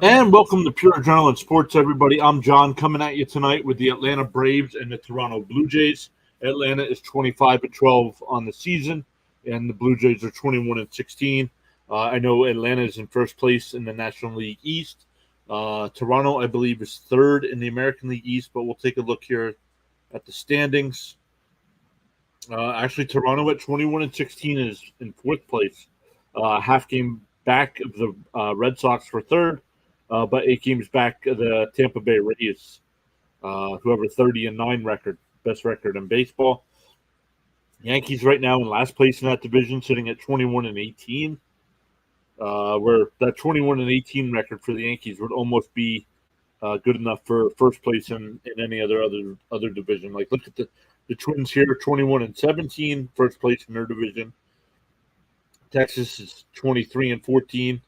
And welcome to Pure Adrenaline Sports, everybody. I'm John coming at you tonight with the Atlanta Braves and the Toronto Blue Jays. Atlanta is 25-12 on the season, and the Blue Jays are 21-16. I know Atlanta is in first place in the National League East. Toronto, I believe, is third in the American League East, but we'll take a look here at the standings. Actually, Toronto at 21-16 is in fourth place, half game back of the Red Sox for third. But 8 games back, the Tampa Bay Rays, who have a 30-9 record, best record in baseball. Yankees right now in last place in that division, sitting at 21-18. Where that 21-18 record for the Yankees would almost be good enough for first place in any other division. Like look at the Twins here, 21-17, first place in their division. Texas is 23-14.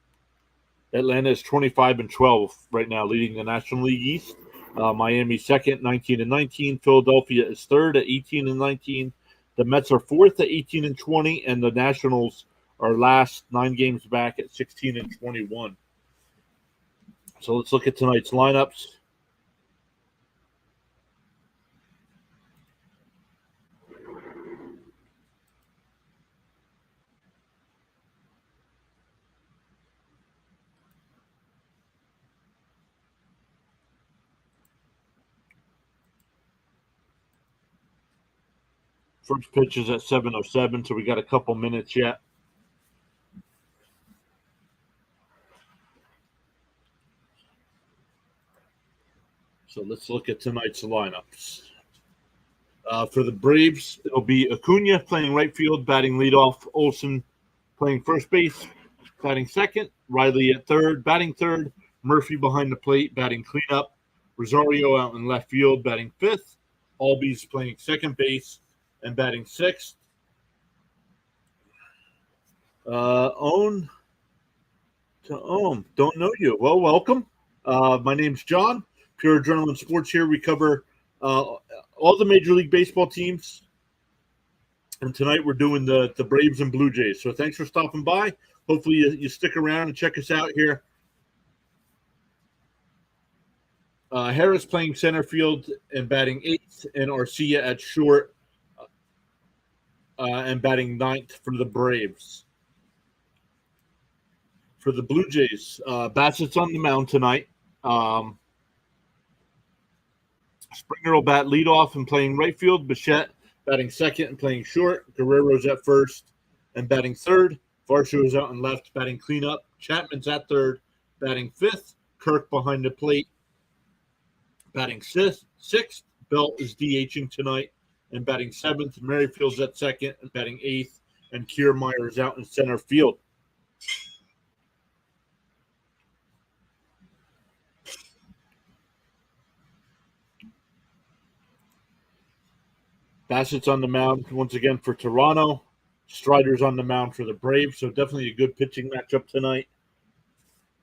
Atlanta is 25-12 right now, leading the National League East. Miami second, 19-19. Philadelphia is third at 18-19. The Mets are fourth at 18-20, and the Nationals are last 9 games back at 16-21. So let's look at tonight's lineups. First pitch is at 7:07, so we got a couple minutes yet. So let's look at tonight's lineups. For the Braves, it'll be Acuna playing right field, batting leadoff. Olsen playing first base, batting second. Riley at third, batting third. Murphy behind the plate, batting cleanup. Rosario out in left field, batting fifth. Albies playing second base and batting sixth. Own to Ohm. Don't know you. Well, welcome. My name's John. Pure Adrenaline Sports here. We cover all the Major League Baseball teams. And tonight we're doing the Braves and Blue Jays. So thanks for stopping by. Hopefully you stick around and check us out here. Harris playing center field and batting eighth, and Arcia at short and batting ninth for the Braves. For the Blue Jays, Bassett's on the mound tonight. Springer will bat leadoff and playing right field. Bichette batting second and playing short. Guerrero's at first and batting third. Varsho is out in left, batting cleanup. Chapman's at third, batting fifth. Kirk behind the plate, batting sixth. Belt is DHing tonight and batting seventh. Merrifield's at second and batting eighth. And Kiermaier is out in center field. Bassett's on the mound once again for Toronto. Strider's on the mound for the Braves, so definitely a good pitching matchup tonight.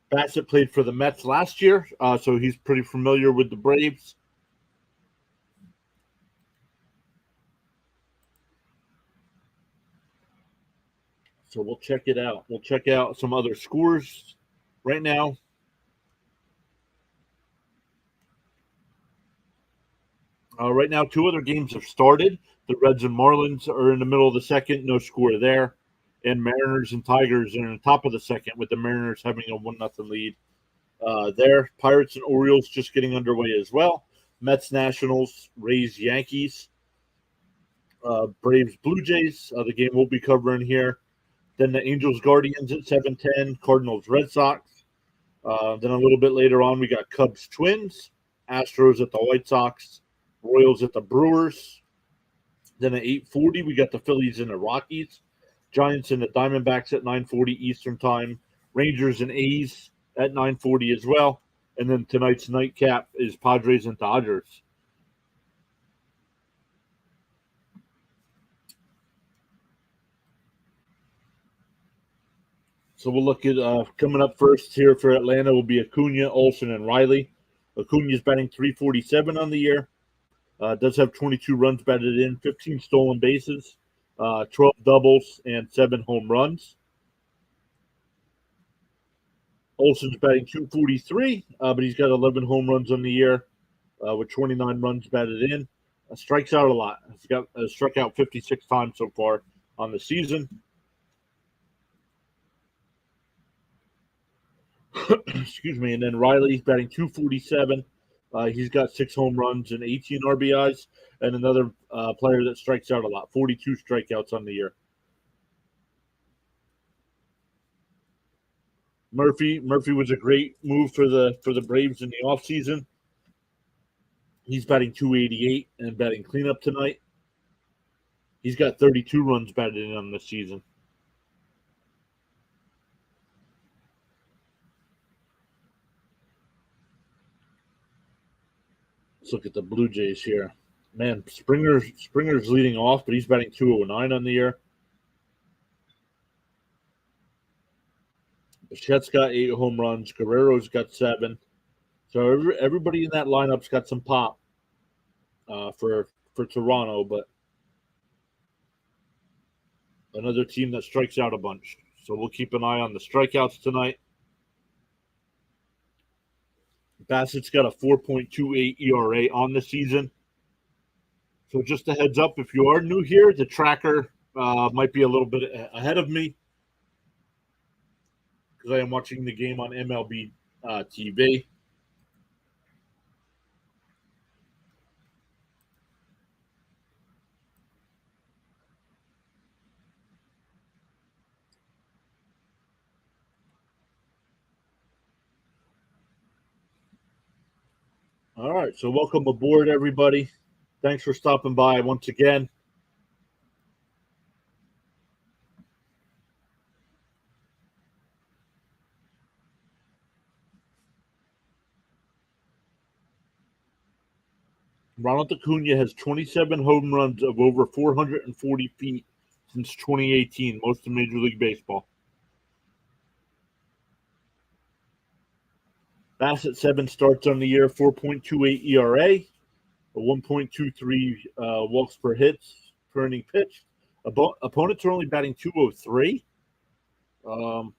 Bassett played for the Mets last year, so he's pretty familiar with the Braves. So we'll check it out. We'll check out some other scores right now. Right now, 2 other games have started. The Reds and Marlins are in the middle of the second, no score there. And Mariners and Tigers are in the top of the second, with the Mariners having a 1-0 lead there. Pirates and Orioles just getting underway as well. Mets, Nationals, Rays, Yankees. Braves, Blue Jays, the game we'll be covering here. Then the Angels, Guardians at 7:10. Cardinals, Red Sox. Then a little bit later on, we got Cubs, Twins. Astros at the White Sox. Royals at the Brewers. Then at 8:40, we got the Phillies and the Rockies. Giants and the Diamondbacks at 9:40 Eastern Time. Rangers and A's at 9:40 as well. And then tonight's nightcap is Padres and Dodgers. So we'll look at coming up first here for Atlanta will be Acuna, Olsen, and Riley. Acuna's batting .347 on the year. Does have 22 runs batted in, 15 stolen bases, 12 doubles, and 7 home runs. Olson's batting 243, but he's got 11 home runs on the year with 29 runs batted in. Strikes out a lot. He's got struck out 56 times so far on the season. Excuse me. And then Riley's batting 247. He's got 6 home runs and 18 RBIs. And another player that strikes out a lot, 42 strikeouts on the year. Murphy was a great move for the Braves in the offseason. He's batting 288 and batting cleanup tonight. He's got 32 runs batted in on the season. Let's look at the Blue Jays here. Man, Springer's leading off, but he's batting 209 on the year. Bichette's got 8 home runs. Guerrero's got 7. So everybody in that lineup's got some pop for Toronto, but another team that strikes out a bunch. So we'll keep an eye on the strikeouts tonight. Bassett's got a 4.28 ERA on the season. So just a heads up, if you are new here, the tracker might be a little bit ahead of me because I am watching the game on MLB TV. All right, so welcome aboard, everybody. Thanks for stopping by once again. Ronald Acuna has 27 home runs of over 440 feet since 2018, most in Major League Baseball. Bassett 7 starts on the year, 4.28 ERA, a 1.23 walks per hits per inning pitched. Opponents are only batting 203, and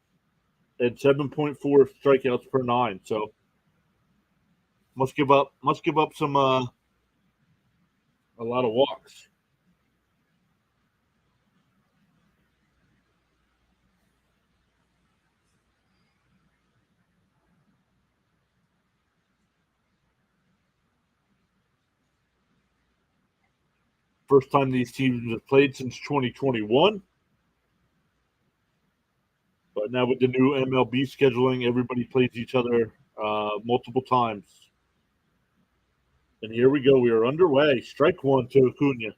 7.4 strikeouts per 9. So must give up some a lot of walks. First time these teams have played since 2021. But now with the new MLB scheduling, everybody plays each other multiple times. And here we go. We are underway. Strike 1 to Acuna.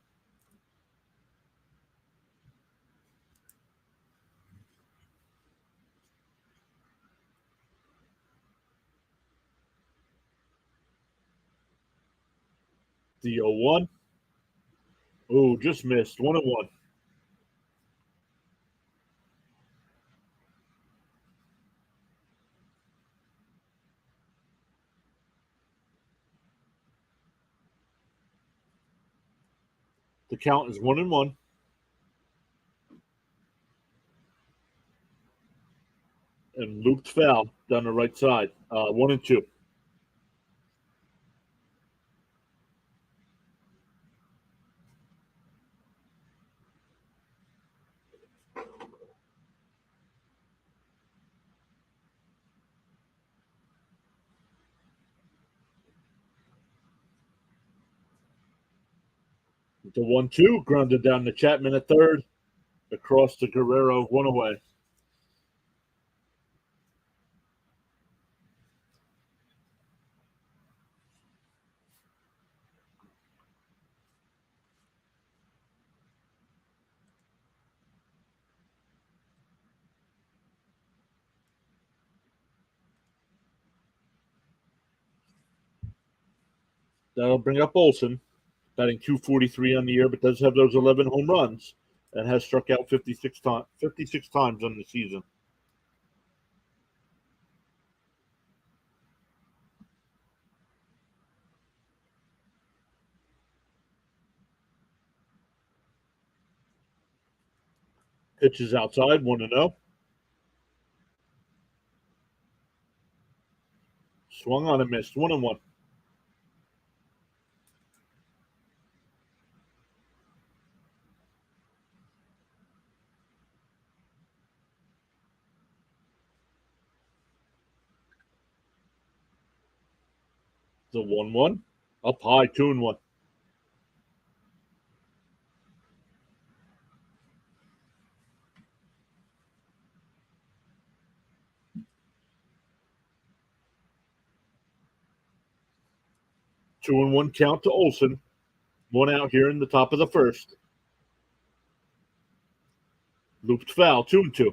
The 0-1. Oh, just missed. 1-1. The count is 1-1. And looped foul down the right side. 1-2. The 1-2 grounded down to Chapman at third. Across to Guerrero, 1 away. That'll bring up Olson, batting 243 on the year, but does have those 11 home runs and has struck out 56 times on the season. Pitches outside, 1-0. Swung on and missed. 1-1. The 1-1. Up high, 2-1. Two and one count to Olson. One out here in the top of the first. Looped foul, 2-2.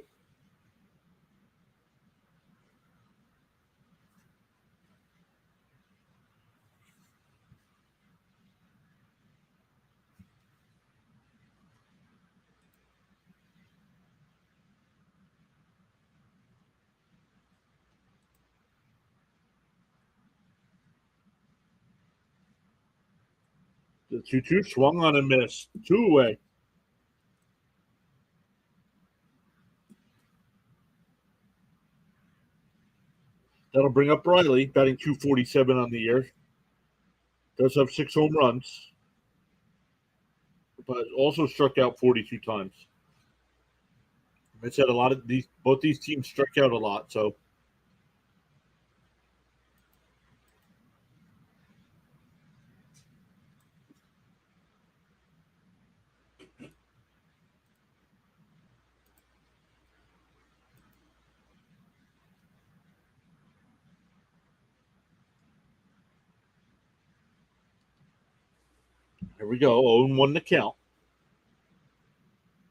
The 2-2 swung on and missed. 2 away. That'll bring up Riley, batting .247 on the year. Does have 6 home runs, but also struck out 42 times. I said a lot of both these teams struck out a lot, so here we go. 0-1 to count.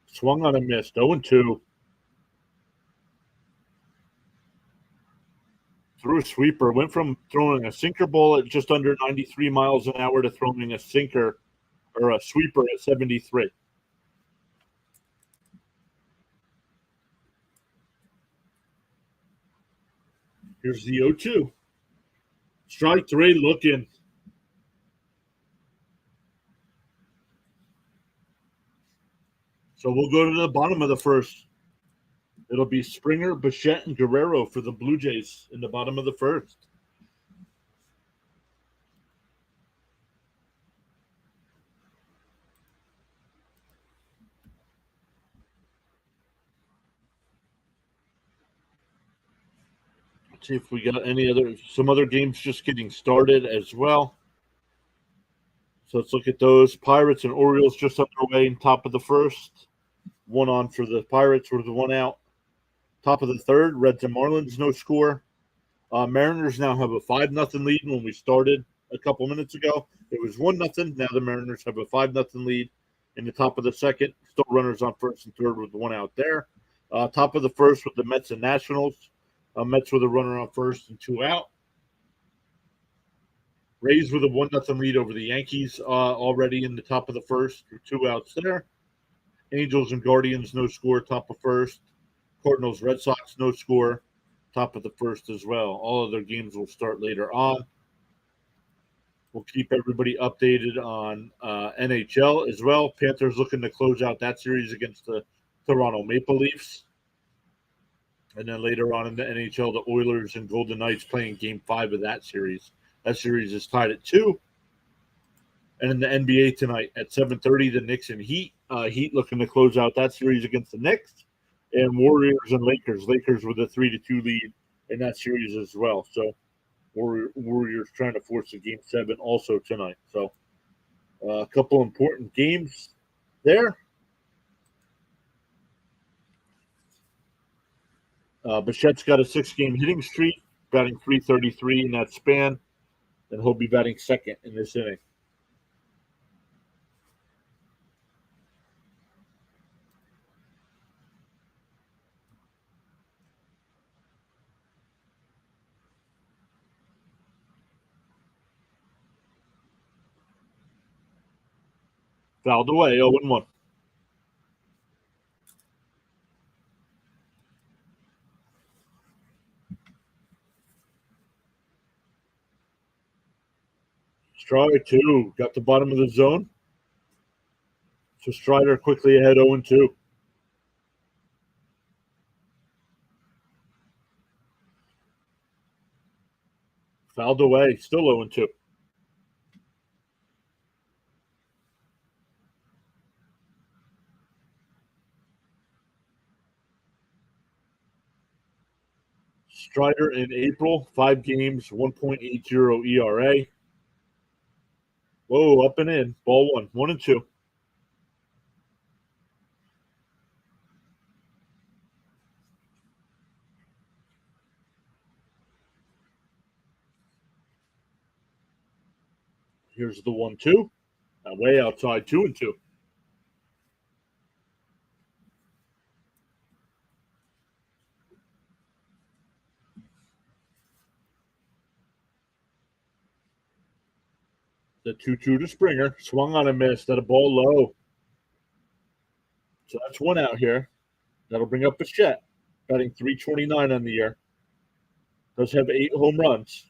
Swung on and missed. 0-2. Threw a sweeper. Went from throwing a sinker ball at just under 93 miles an hour to throwing a sinker or a sweeper at 73. Here's the 0-2. Strike 3 looking. So we'll go to the bottom of the first. It'll be Springer, Bichette, and Guerrero for the Blue Jays in the bottom of the first. Let's see if we got some other games just getting started as well. So let's look at those. Pirates and Orioles just underway in top of the first. One on for the Pirates with the one out. Top of the third, Reds and Marlins, no score. Mariners now have a 5-0 lead. When we started a couple minutes ago, it was 1-0. Now the Mariners have a 5-0 lead. In the top of the second, still runners on first and third with the one out there. Top of the first with the Mets and Nationals. Mets with a runner on first and 2 out. Rays with a 1-0 lead over the Yankees already in the top of the first with 2 outs there. Angels and Guardians, no score, top of first. Cardinals, Red Sox, no score, top of the first as well. All of their games will start later on. We'll keep everybody updated on NHL as well. Panthers looking to close out that series against the Toronto Maple Leafs. And then later on in the NHL, the Oilers and Golden Knights playing Game 5 of that series. That series is tied at 2. And in the NBA tonight at 7:30, the Knicks and Heat. Heat looking to close out that series against the Knicks. And Warriors and Lakers. Lakers with a 3-2 lead in that series as well. So Warriors trying to force a Game 7 also tonight. So a couple important games there. Bichette's got a 6-game hitting streak, batting .333 in that span, and he'll be batting second in this inning. Fouled away, 0-1. Strider 2, got the bottom of the zone. So Strider quickly ahead 0-2. Fouled away. Still 0-2. Strider in April, 5 games, 1.80 ERA. Whoa, up and in. Ball one. 1-2. Here's the 1-2. Way outside. 2-2. The 2-2 to Springer. Swung on and missed. That a ball low. So that's one out here. That'll bring up Bichette, batting 329 on the year. Does have 8 home runs.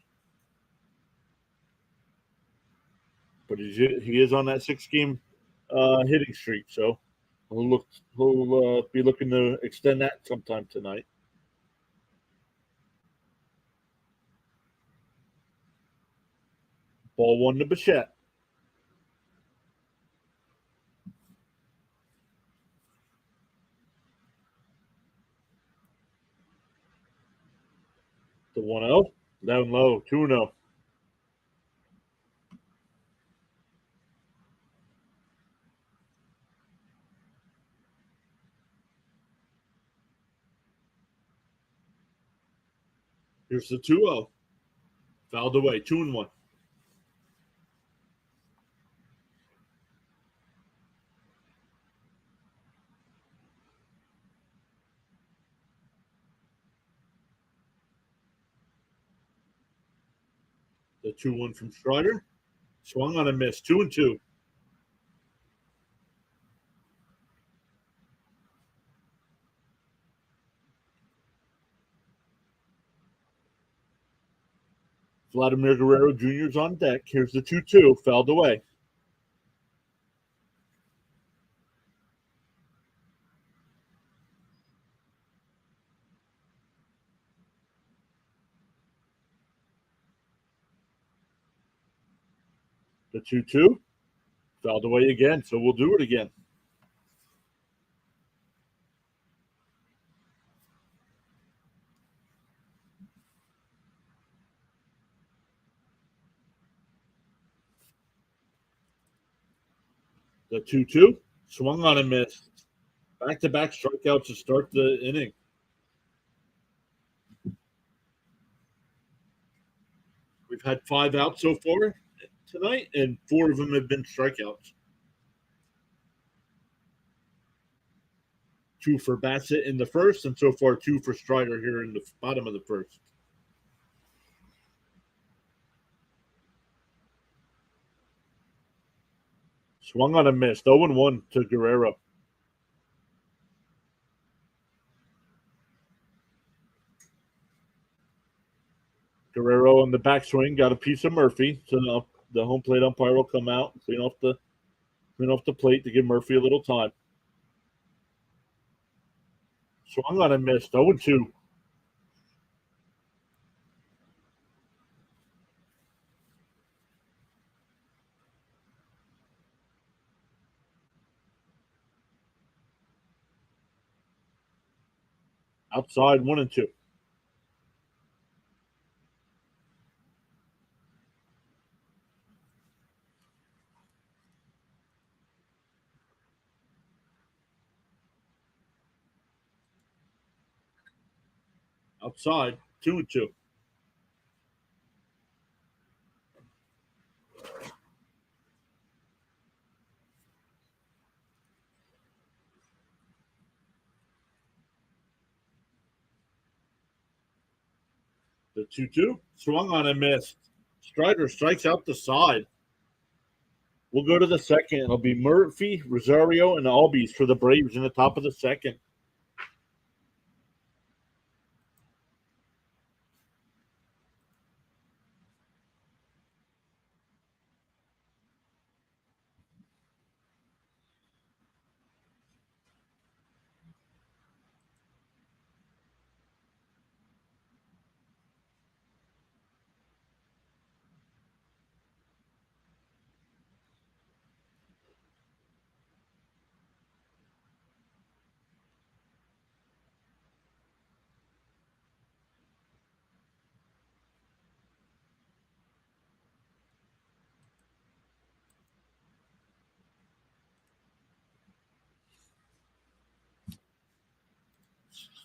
But he is on that 6-game hitting streak, so he'll be looking to extend that sometime tonight. Ball one to Bichette. The 1-0. Down low. 2-0. Here's the 2-0. Fouled away. 2-1. The 2-1 from Strider. Swung on and missed. 2-2. Vladimir Guerrero Jr. is on deck. Here's the 2-2. Fouled away. The 2-2. Fouled away again, so we'll do it again. The 2-2. Swung on and missed. Back-to-back strikeouts to start the inning. We've had 5 outs so far tonight, and 4 of them have been strikeouts. 2 for Bassett in the first, and so far 2 for Strider here in the bottom of the first. Swung on a miss. 0-1 to Guerrero. Guerrero on the backswing got a piece of Murphy, so now the home plate umpire will come out and clean off the plate to give Murphy a little time. Swung on and missed. 0-2. Outside 1-2. Outside 2-2. The 2-2. Swung on and missed. Strider strikes out the side. We'll go to the second. It'll be Murphy, Rosario, and Albies for the Braves in the top of the second.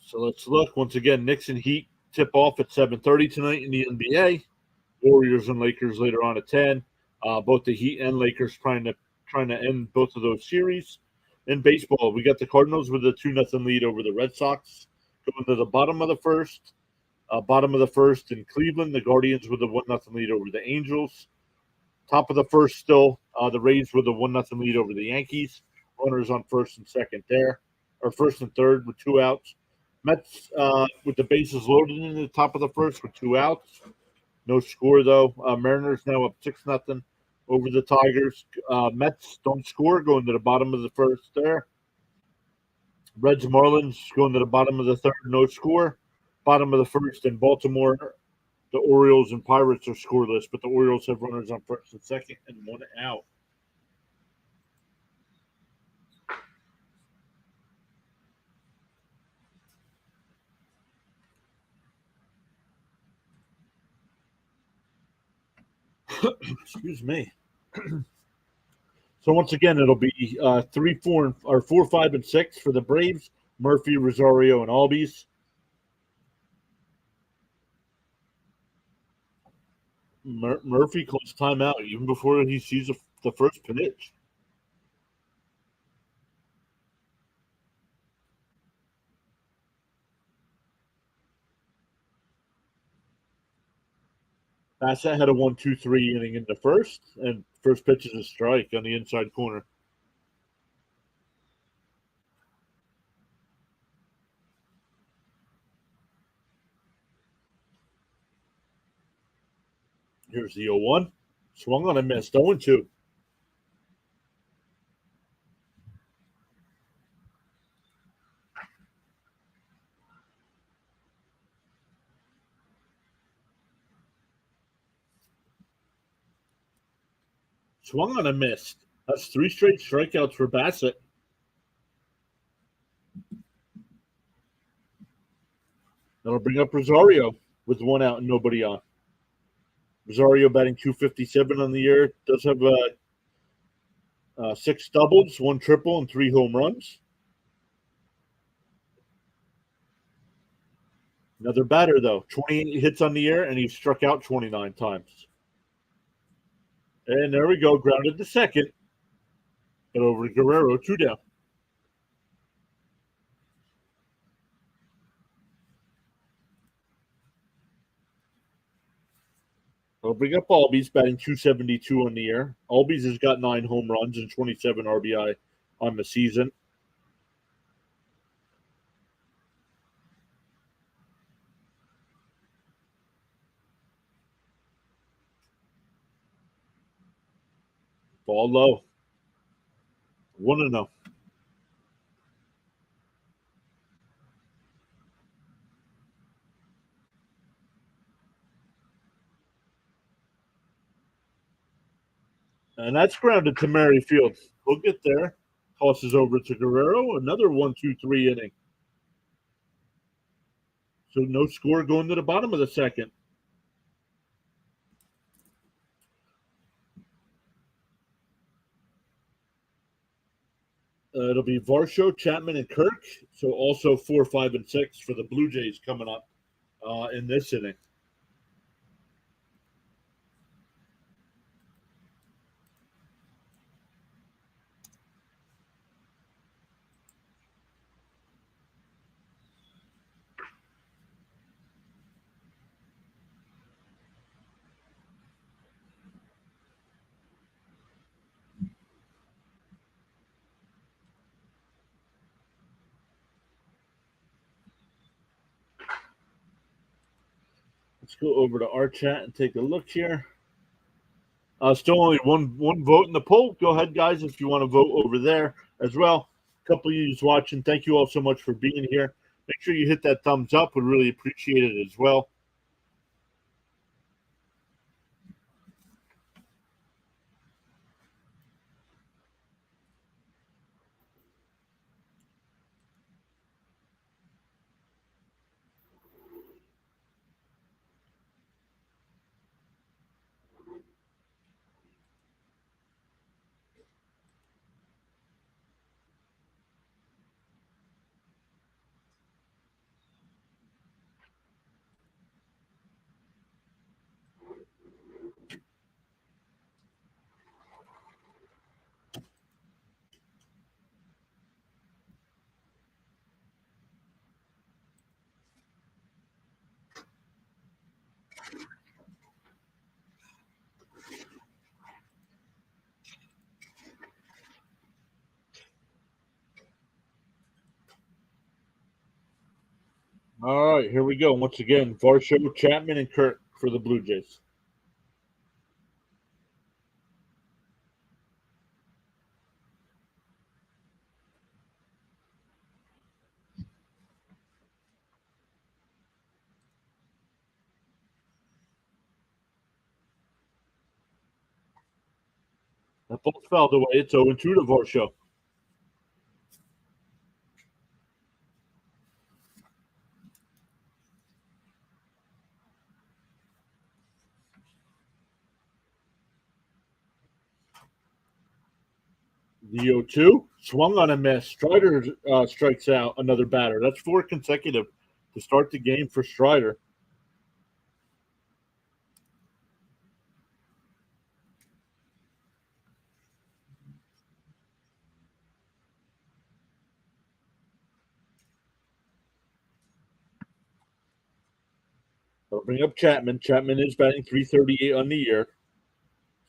So let's look once again. Knicks and Heat tip off at 7:30 tonight in the NBA. Warriors and Lakers later on at 10. Both the Heat and Lakers trying to end both of those series. In baseball, we got the Cardinals with a 2-0 lead over the Red Sox going to the bottom of the first. Bottom of the first in Cleveland, the Guardians with a 1-0 lead over the Angels. Top of the first still, the Rays with a 1-0 lead over the Yankees. Runners on first and second there, or first and third with 2 outs. Mets with the bases loaded in the top of the first with 2 outs. No score though. Mariners now up 6-0 over the Tigers. Mets don't score, going to the bottom of the first there. Reds Marlins going to the bottom of the third, no score. Bottom of the first in Baltimore. The Orioles and Pirates are scoreless, but the Orioles have runners on first and second and 1 out. Excuse me. So once again, it'll be 3, 4, or 4, 5, and 6 for the Braves. Murphy, Rosario, and Albies. Murphy calls timeout even before he sees the first pitch. Bassett had a 1-2-3 inning in the first, and first pitch is a strike on the inside corner. Here's the 0-1. Swung on and missed. 0-2. Swung on and missed. That's 3 straight strikeouts for Bassett. That'll bring up Rosario with 1 out and nobody on. Rosario batting .257 on the year. Does have 6 doubles, 1 triple, and 3 home runs. Another batter, though. 28 hits on the year, and he's struck out 29 times. And there we go. Grounded to second. And over to Guerrero, 2 down. I'll bring up Albies, batting .272 on the year. Albies has got 9 home runs and 27 RBI on the season. Ball low. 1-0. And that's grounded to Merrifield. We'll get there. Tosses over to Guerrero. Another 1-2-3 inning. So no score going to the bottom of the second. It'll be Varsho, Chapman, and Kirk. So also 4, 5, and 6 for the Blue Jays coming up in this inning. Let's go over to our chat and take a look here. Still only one vote in the poll. Go ahead, guys, if you want to vote over there as well. A couple of you watching, thank you all so much for being here. Make sure you hit that thumbs up. We'd really appreciate it as well. All right, here we go. Once again, Varsho, Chapman, and Kirk for the Blue Jays. That ball fouled away. It's 0-2 to Varsho. The 0-2 swung on a miss. Strider strikes out another batter. That's 4 consecutive to start the game for Strider. They'll bring up Chapman. Chapman is batting 338 on the year.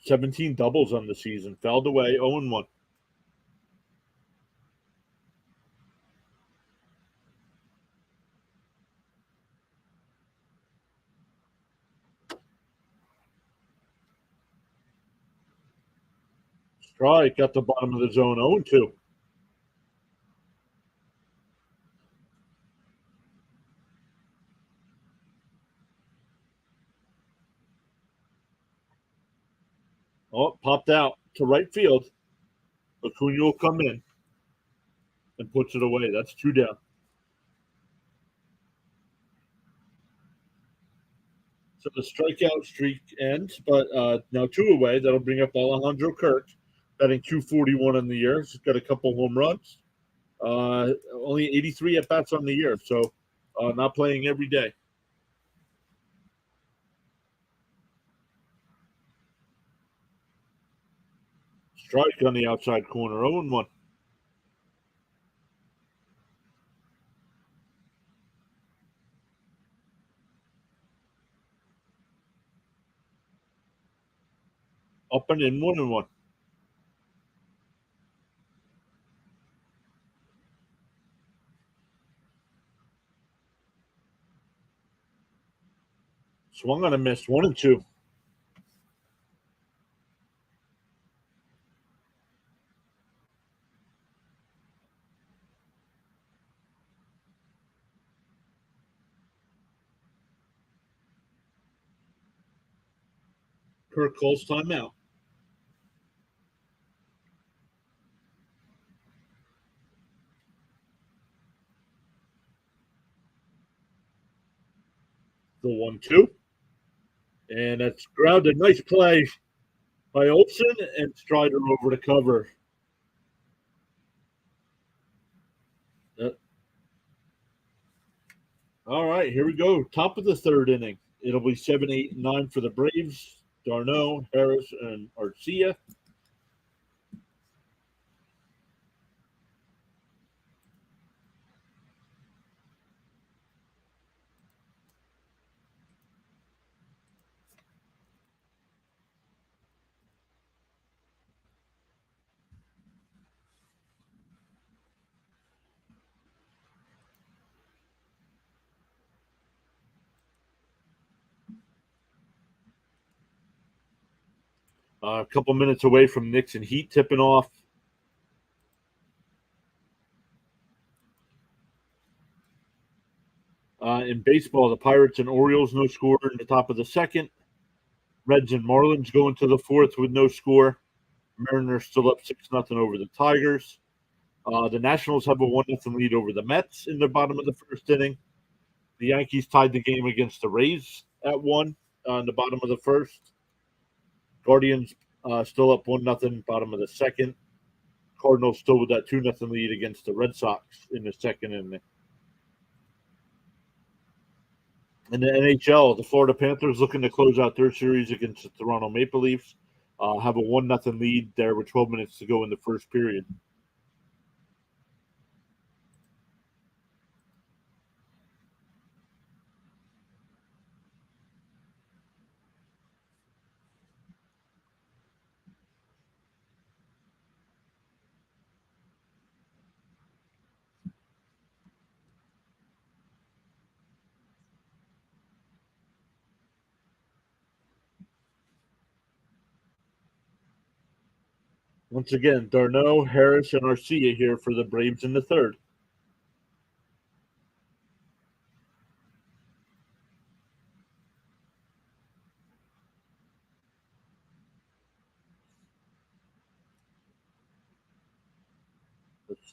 17 doubles on the season. Fouled away, 0-1. Strike at the bottom of the zone, 0-2. Oh, popped out to right field. Acuna will come in and puts it away. That's 2 down. So the strikeout streak ends, but now 2 away. That'll bring up Alejandro Kirk, batting 241 on the year. He's got a couple home runs. Only 83 at bats on the year, so not playing every day. Strike on the outside corner, 0-1. Up and in, 1-1. Swung on a miss, 1-2. Kirk calls timeout. The 1-2. And that's grounded. Nice play by Olson and Strider over to cover. Uh, all right, here we go. Top of the third inning. It'll be 7, 8, and 9 for the Braves. Darno, Harris, and Arcia. A couple minutes away from Knicks and Heat tipping off. In baseball, the Pirates and Orioles, no score in the top of the second. Reds and Marlins going to the fourth with no score. Mariners still up 6-0 over the Tigers. The Nationals have a 1-0 lead over the Mets in the bottom of the first inning. The Yankees tied the game against the Rays at 1 in the bottom of the first. Guardians still up 1-0, bottom of the second. Cardinals still with that 2-0 lead against the Red Sox in the second inning. In the NHL, the Florida Panthers looking to close out their series against the Toronto Maple Leafs. Have a 1-0 lead there with 12 minutes to go in the first period. Once again, Darno, Harris, and Arcia here for the Braves in the third.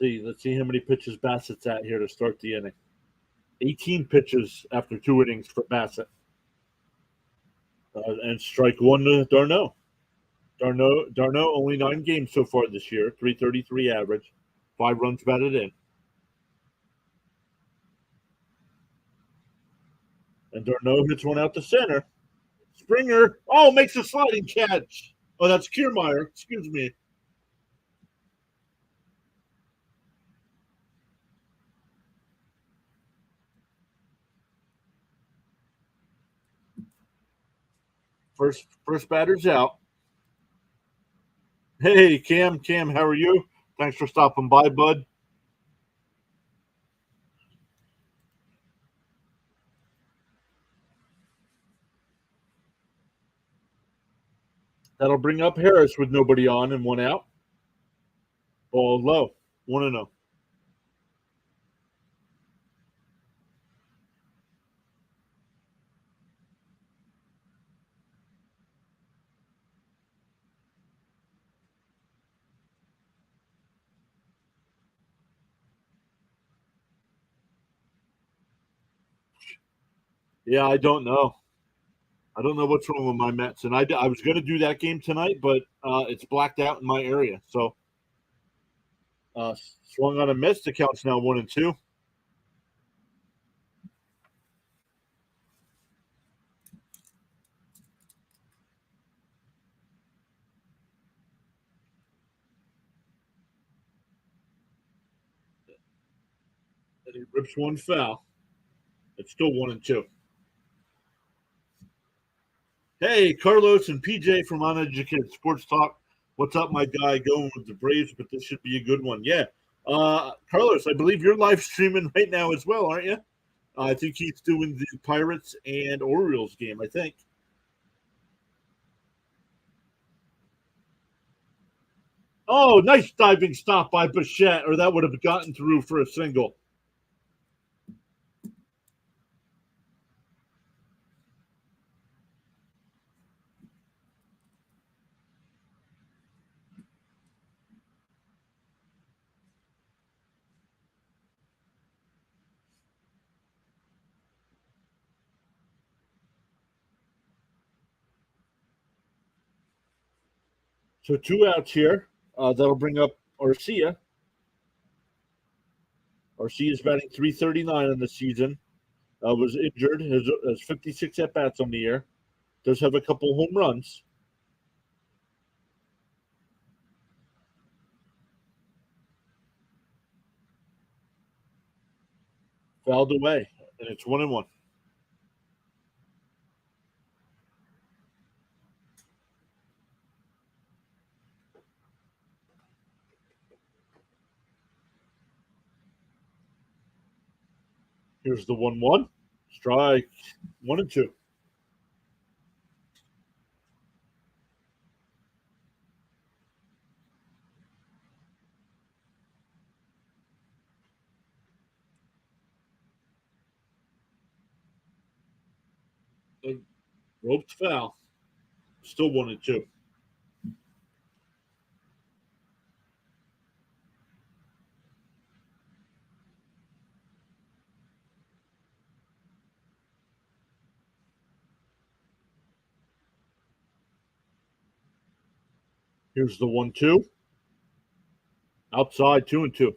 Let's see how many pitches Bassett's at here to start the inning. 18 pitches after 2 innings for Bassett. And strike one to Darno. Darno only 9 games so far this year, 333 average, 5 runs batted in. And Darno hits one out to center. Springer, makes a sliding catch. Oh, that's Kiermaier. Excuse me. First batter's out. Hey, Cam, how are you? Thanks for stopping by, bud. That'll bring up Harris with nobody on and 1 out. Ball low, 1-0. Yeah, I don't know. I don't know what's wrong with my Mets, and I was going to do that game tonight, but it's blacked out in my area. So swung on a miss. The count's now 1-2. And he rips one foul. It's still 1-2. Hey, Carlos and PJ from Uneducated Sports Talk. What's up, my guy? Going with the Braves, but this should be a good one. Yeah. Carlos, I believe you're live streaming right now as well, aren't you? I think he's doing the Pirates and Orioles game, I think. Oh, nice diving stop by Bichette, or that would have gotten through for a single. So 2 outs here. That'll bring up Arcia. Arcia's batting 339 in the season. Was injured. Has 56 at bats on the year. Does have a couple home runs. Fouled away, and it's 1-1. Here's the 1-1. Strike 1-2. Roped foul. Still 1-2. Here's the 1-2. Outside 2-2.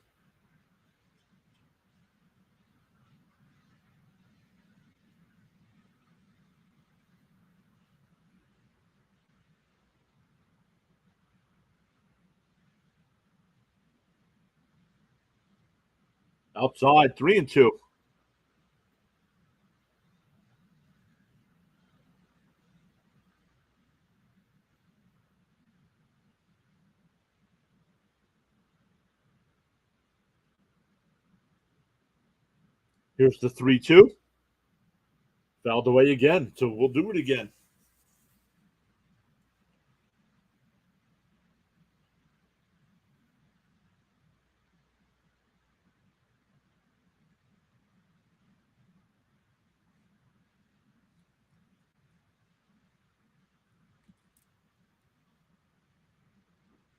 Outside 3-2. Here's the 3-2. Fouled away again. So we'll do it again.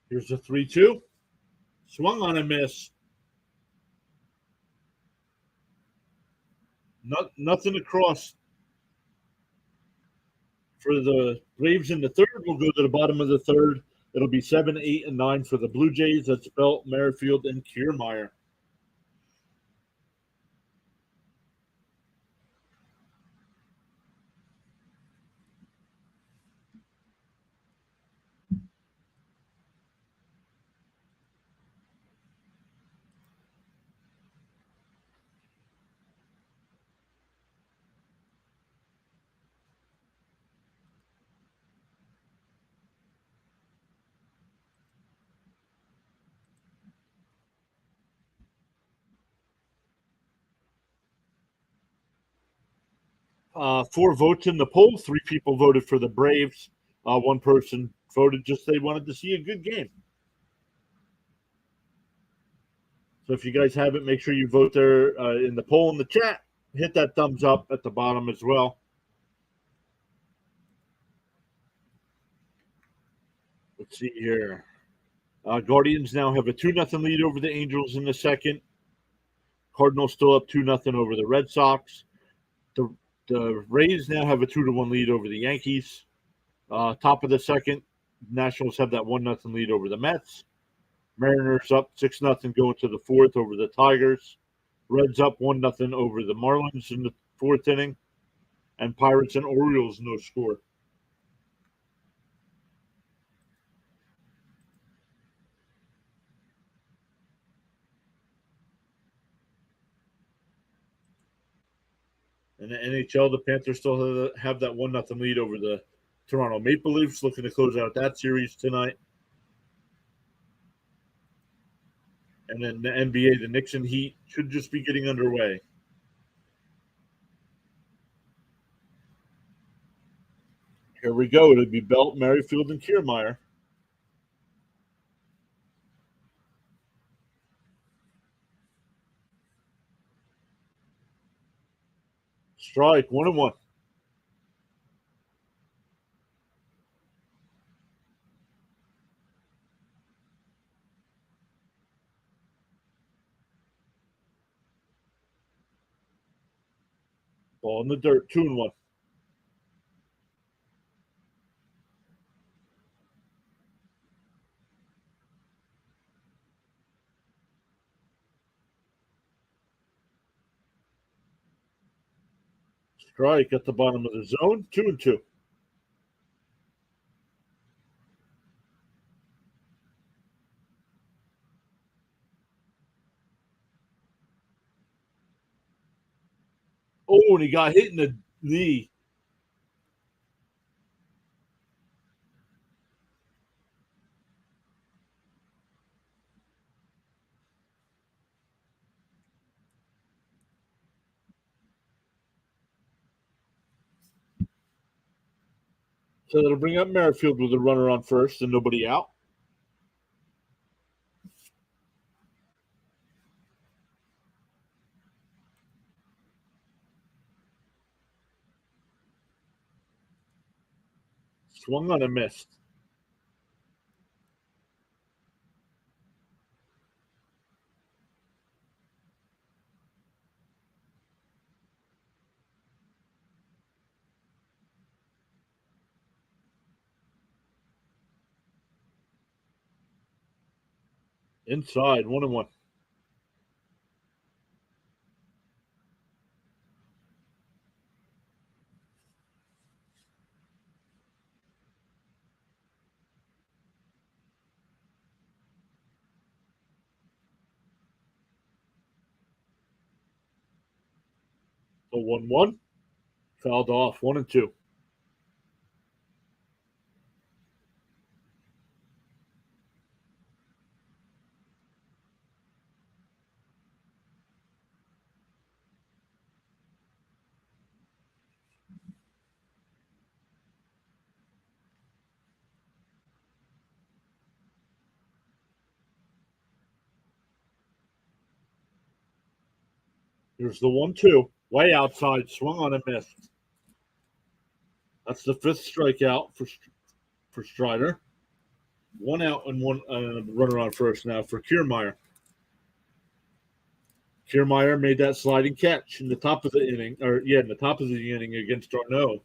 Here's a 3-2. Swung on and missed. Nothing across for the Braves in the third. We'll go to the bottom of the third. It'll be 7, 8, and 9 for the Blue Jays. That's Belt, Merrifield, and Kiermaier. Four votes in the poll. 3 people voted for the Braves. One person voted just they wanted to see a good game. So if you guys haven't, make sure you vote there in the poll in the chat. Hit that thumbs up at the bottom as well. Let's see here. Guardians now have a 2-0 lead over the Angels in the second. Cardinals still up 2-0 over the Red Sox. The Rays now have a 2-1 lead over the Yankees. Top of the second, Nationals have that 1-0 lead over the Mets. Mariners up 6-0 going to the fourth over the Tigers. Reds up 1-0 over the Marlins in the fourth inning. And Pirates and Orioles no score. In the NHL, the Panthers still have that 1-0 lead over the Toronto Maple Leafs, looking to close out that series tonight. And then the NBA, the Knicks and Heat should just be getting underway. Here we go. It'll be Belt, Merrifield, and Kiermaier. Strike, 1-1. Ball in the dirt, 2-1. Strike at the bottom of the zone, 2-2. Oh, and he got hit in the knee. So that'll bring up Merrifield with a runner on first and nobody out. Swung on and missed. Inside, 1-1. So 1-1. Fouled off, 1-2. Here's the 1-2. Way outside, swung on and missed. That's the fifth strikeout for Strider. One out and one runner on first now for Kiermaier. Kiermaier made that sliding catch in the top of the inning, in the top of the inning against Darno.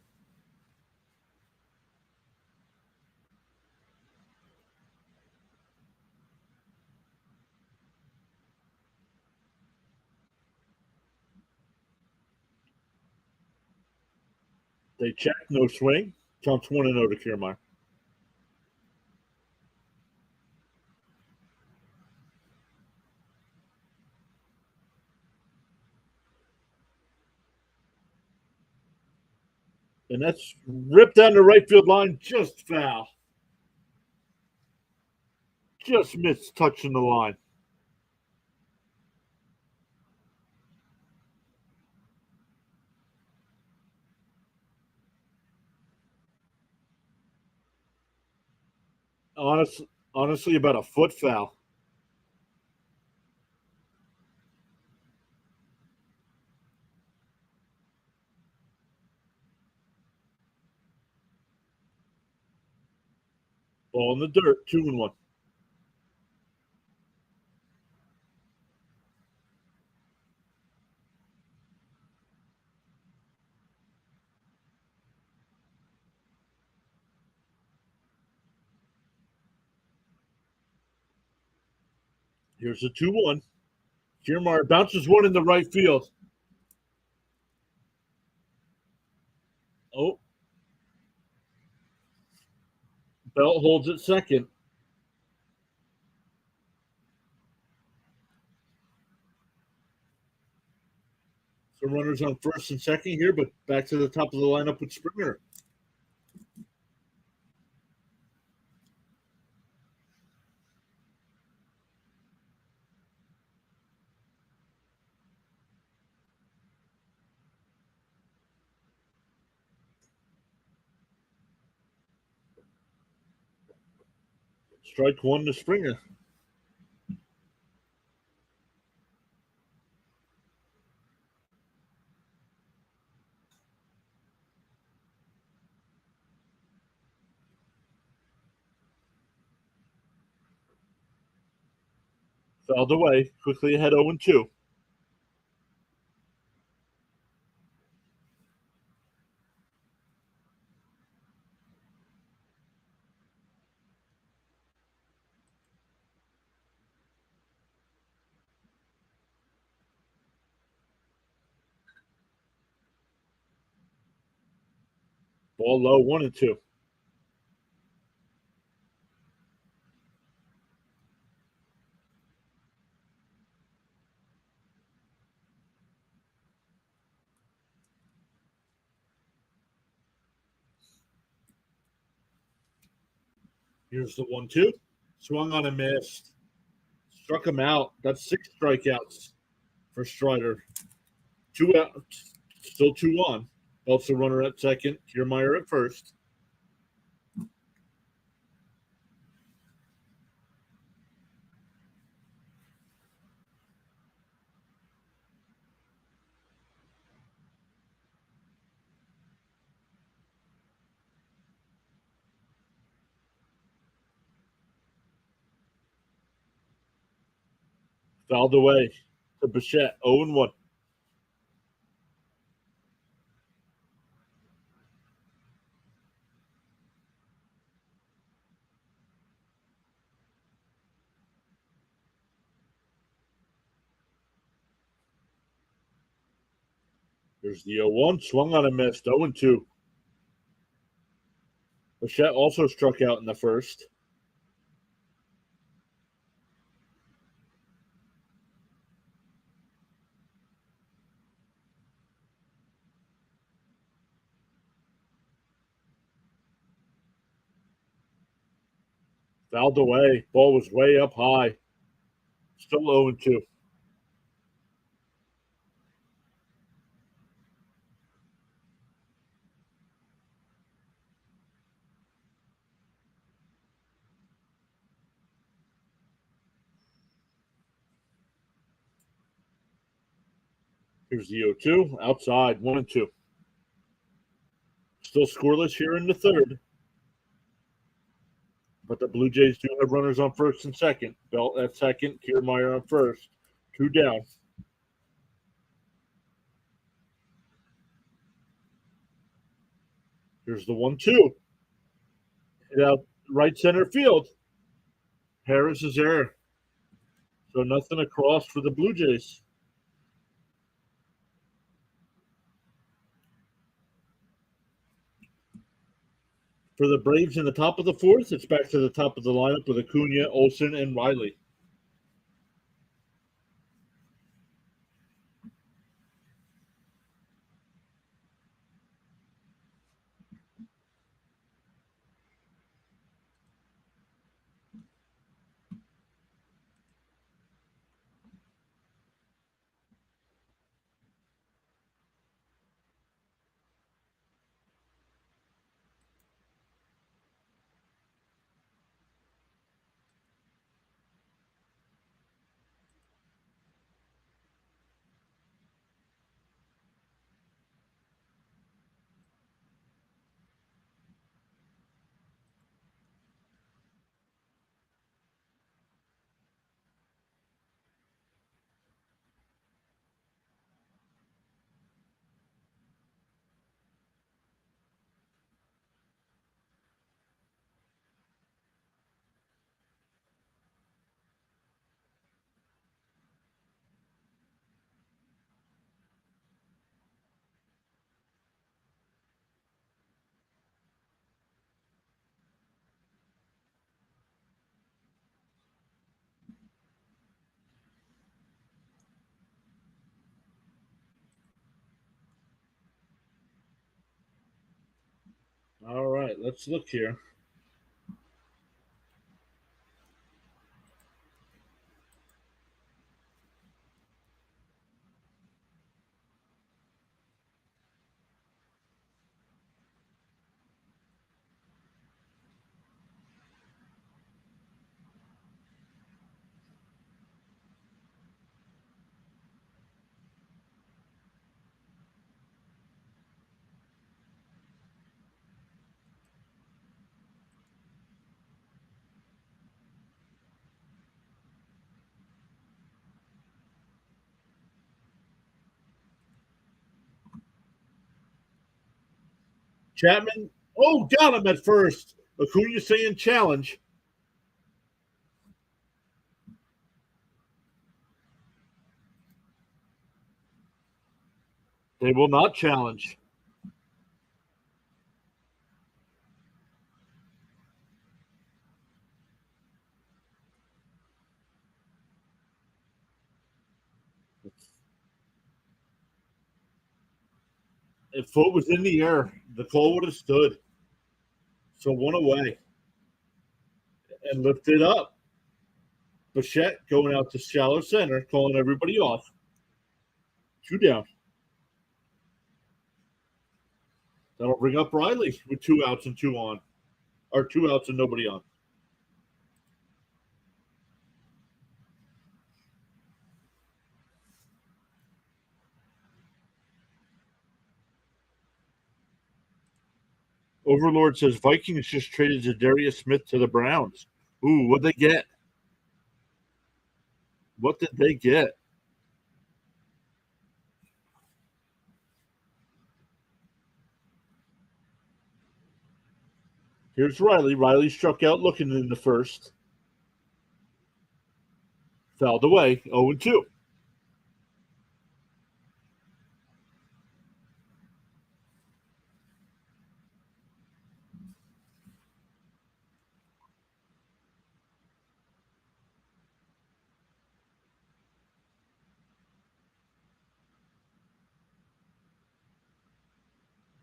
They checked, no swing. Counts 1-0 to Kiermaier. And that's ripped down the right field line, just foul. Just missed touching the line. Honestly, about a foot foul. Ball in the dirt, 2-1. Here's the 2-1. Kiermaier bounces one in the right field. Oh. Belt holds at second. Some runners on first and second here, but back to the top of the lineup with Springer. Strike one to Springer. Fouled away, quickly ahead 0-2. Ball low, 1-2. Here's the 1-2. Swung on and missed. Struck him out. That's 6 strikeouts for Strider. 2 out, still 2-1. Belts the runner at second. Kiermaier at first. Fouled away to Bichette, 0-1. Here's the 0-1. Swung on and missed, 0-2. Bichette also struck out in the first. Fouled away. Ball was way up high. Still 0-2. Here's the 0-2. Outside, 1-2. Still scoreless here in the third. But the Blue Jays do have runners on first and second. Belt at second, Kiermaier on first. 2 down. Here's the 1-2. Hit out right center field. Harris is there. So nothing across for the Blue Jays. For the Braves in the top of the fourth, it's back to the top of the lineup with Acuna, Olsen, and Riley. All right, let's look here. Chapman, got him at first. Acuna saying challenge. They will not challenge. If foot was in the air, the call would have stood. So 1 away. And lifted up. Bichette going out to shallow center, calling everybody off. 2 down. That'll bring up Riley with 2 outs and 2 on. Or 2 outs and nobody on. Overlord says Vikings just traded Zadarius Smith to the Browns. Ooh, what'd they get? What did they get? Here's Riley. Riley struck out looking in the first. Fouled away. 0-2.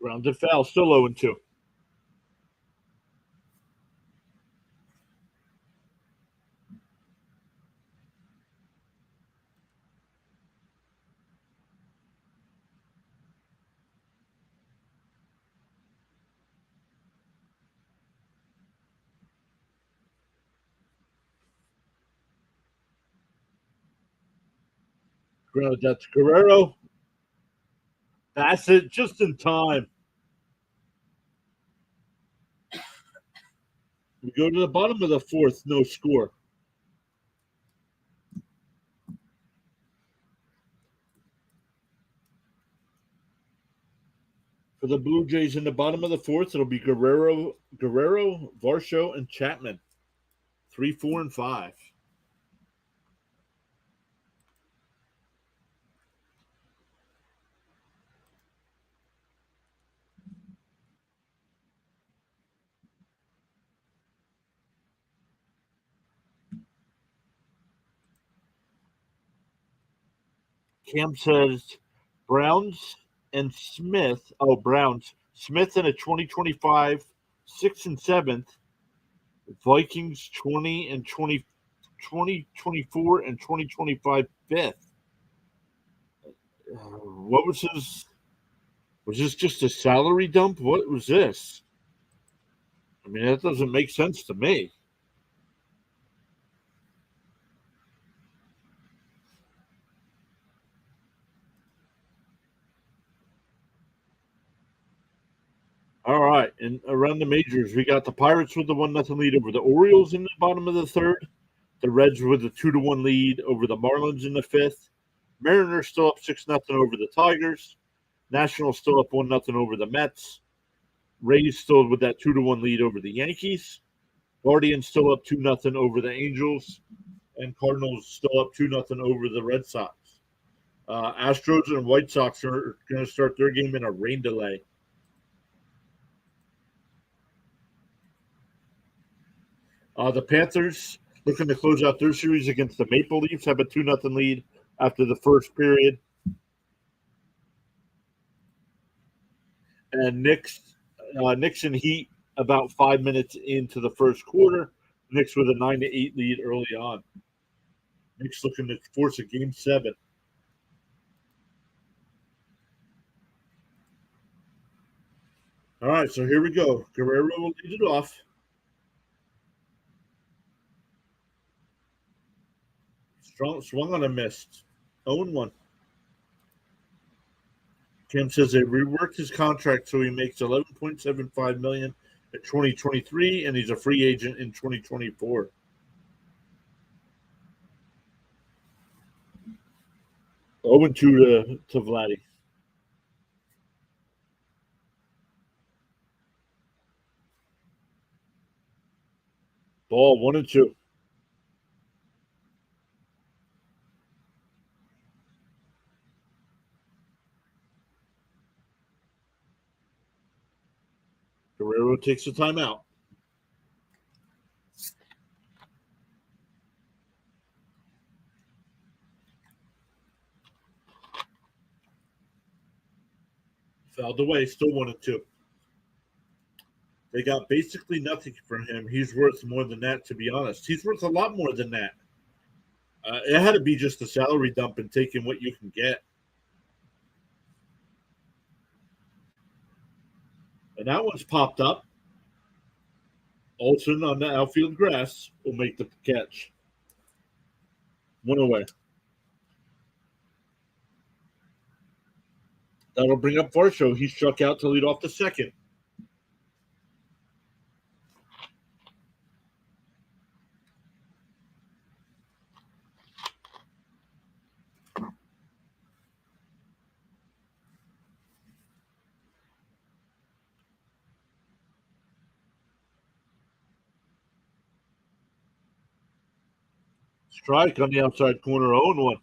Grounded foul. Still 0-2. Grounded that to Guerrero. That's it. Just in time. We go to the bottom of the fourth, no score. For the Blue Jays in the bottom of the fourth, it'll be Guerrero, Varsho, and Chapman. 3, 4, and 5. Cam says Browns and Smith. Oh, Browns. Smith in a 2025 6th and 7th. Vikings 20 and 2024 and 2025 5th. What was his? Was this just a salary dump? What was this? I mean, that doesn't make sense to me. All right, and around the majors, we got the Pirates with the 1-0 lead over the Orioles in the bottom of the third. The Reds with a 2-1 lead over the Marlins in the fifth. Mariners still up 6-0 over the Tigers. Nationals still up 1-0 over the Mets. Rays still with that 2-1 lead over the Yankees. Guardians still up 2-0 over the Angels. And Cardinals still up 2-0 over the Red Sox. Astros and White Sox are going to start their game in a rain delay. The Panthers, looking to close out their series against the Maple Leafs, have a 2-0 lead after the first period. And Knicks and Heat about 5 minutes into the first quarter. Knicks with a 9-8 lead early on. Knicks looking to force a game 7. All right, so here we go. Guerrero will lead it off. Swung on a missed. 0-1. Kim says they reworked his contract so he makes $11.75 million in 2023, and he's a free agent in 2024. 0-2 to Vladdy. Ball 1-2. Guerrero takes the timeout. Fouled away, still 1-2. They got basically nothing from him. He's worth more than that, to be honest. He's worth a lot more than that. It had to be just a salary dump and taking what you can get. And that one's popped up. Olsen on the outfield grass will make the catch. 1 away. That'll bring up Varsho. He struck out to lead off the second. Strike on the outside corner, 0-1.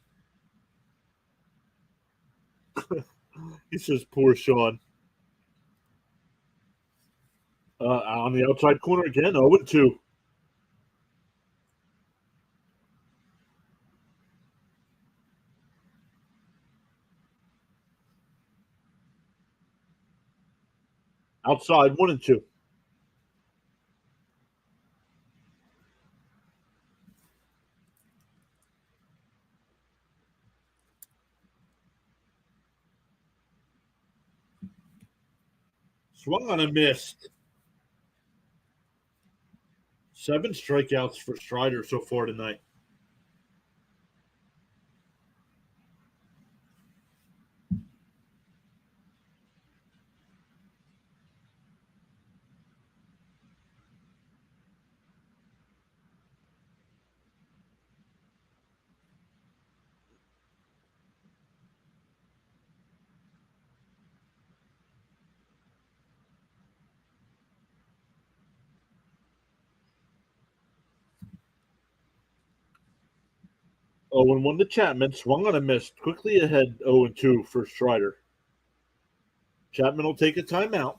He says, poor Sean. On the outside corner again, 0-2. Outside, 1-2. Swung on a missed. 7 strikeouts for Strider so far tonight. 0-1 to Chapman. Swung on a miss. Quickly ahead 0-2 for Strider. Chapman will take a timeout.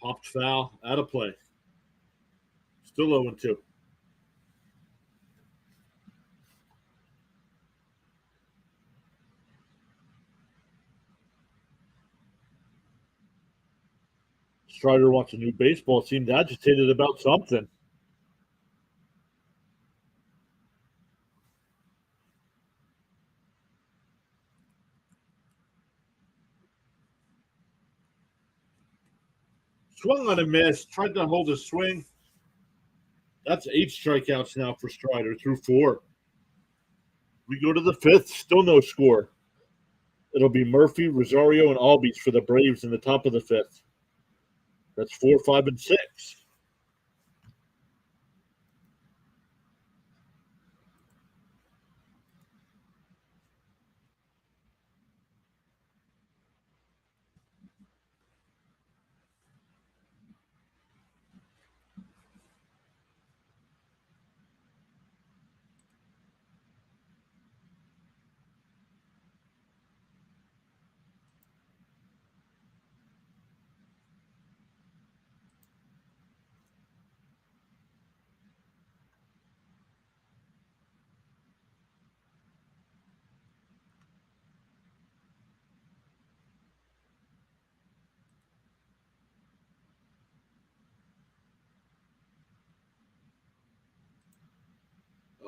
Popped foul. Out of play. Still 0-2. Strider wants a new baseball. Seemed agitated about something. Swung on a miss. Tried to hold his swing. That's 8 strikeouts now for Strider through 4. We go to the 5th. Still no score. It'll be Murphy, Rosario, and Albies for the Braves in the top of the 5th. That's 4, 5, and 6.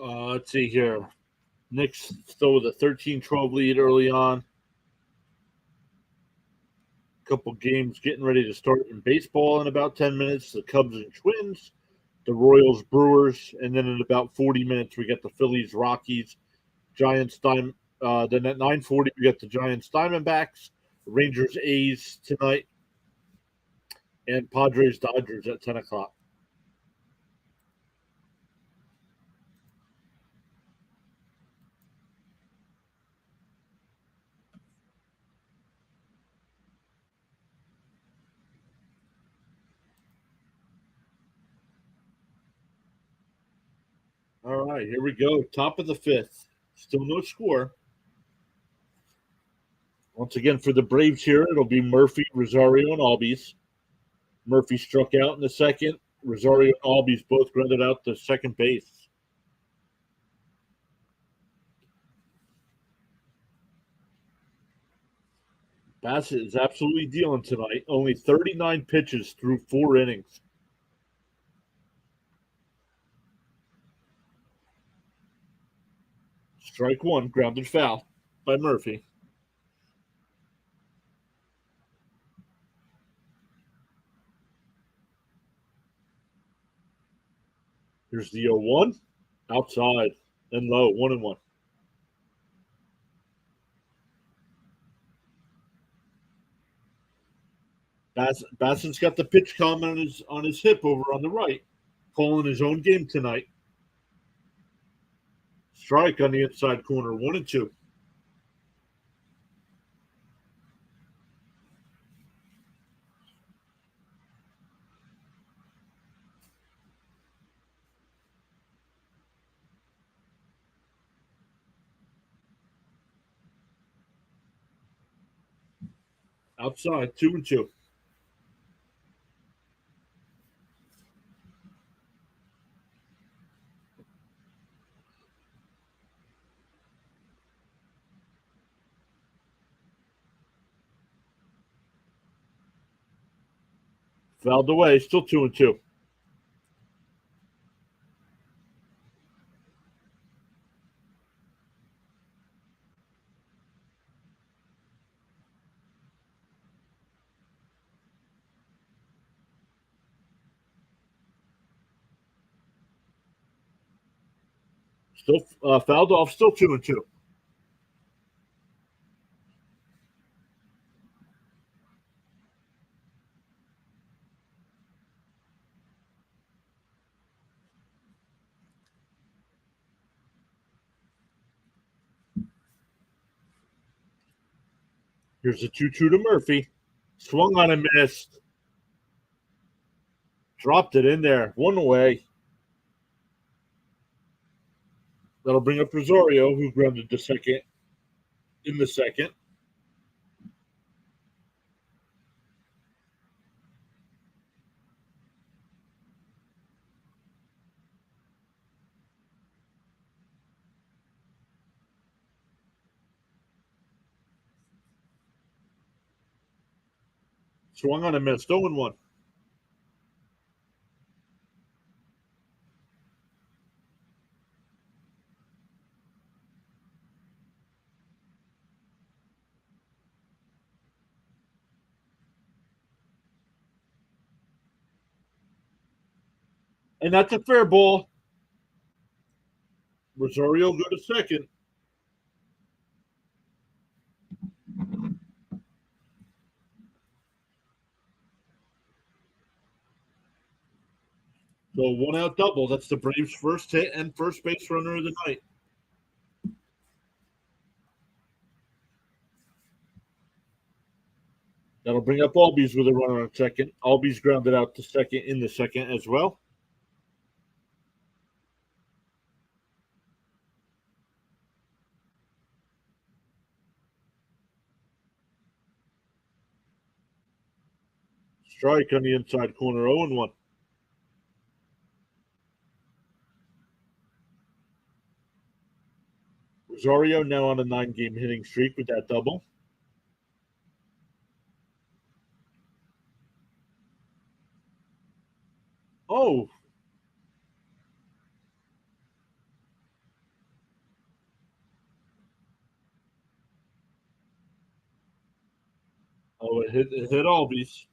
Let's see here. Knicks still with a 13-12 lead early on. Couple games getting ready to start in baseball in about 10 minutes. The Cubs and Twins, the Royals, Brewers, and then in about 40 minutes we get the Phillies, Rockies, Giants, then at 9:40 we get the Giants, Diamondbacks, Rangers, A's tonight, and Padres, Dodgers at 10 o'clock. All right, here we go. Top of the 5th. Still no score. Once again, for the Braves here, it'll be Murphy, Rosario, and Albies. Murphy struck out in the second. Rosario and Albies both grounded out to second base. Bassett is absolutely dealing tonight. Only 39 pitches through 4 innings. Strike 1, grounded foul by Murphy. Here's the 0-1. Outside and low, 1-1. Bassett's got the pitch calm on his hip over on the right, calling his own game tonight. Strike on the inside corner, 1-2. Outside, 2-2. Fouled away, still 2-2. Still fouled off, still 2-2. Here's a 2-2 to Murphy. Swung on and missed. Dropped it in there. One away. That'll bring up Rosario, who grounded to second in the second. Swung on and missed. 0-1. And that's a fair ball. Rosario go to second. So 1-out double. That's the Braves' first hit and first base runner of the night. That'll bring up Albies with a runner on second. Albies grounded out to second in the second as well. Strike on the inside corner. 0-1. Rosario now on a 9-game hitting streak with that double. Oh, it hit Albies.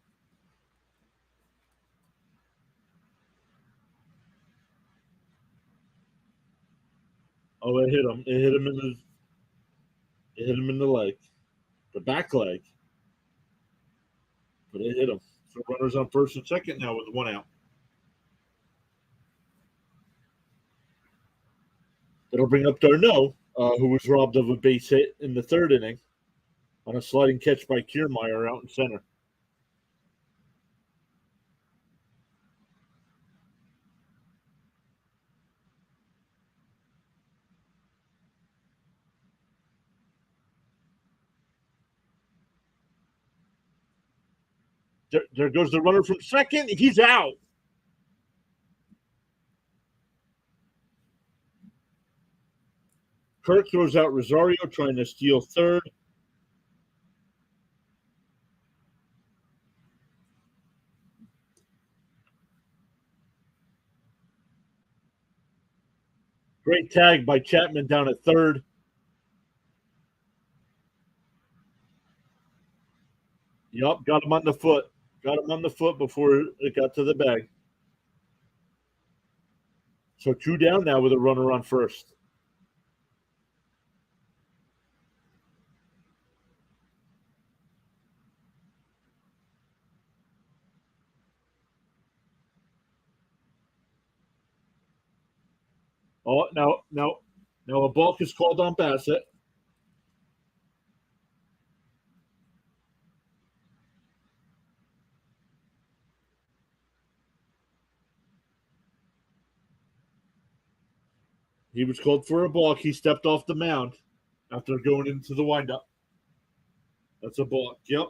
Oh, it hit him. It hit him in the leg, the back leg, but it hit him. So runners on first and second now with 1 out. That'll bring up Darno, who was robbed of a base hit in the third inning on a sliding catch by Kiermaier out in center. There goes the runner from second. He's out. Kirk throws out Rosario trying to steal third. Great tag by Chapman down at third. Yup, got him on the foot. Got him on the foot before it got to the bag. So 2 down now with a runner on first. Oh, now a balk is called on Bassett. He was called for a balk. He stepped off the mound after going into the windup. That's a balk. Yep.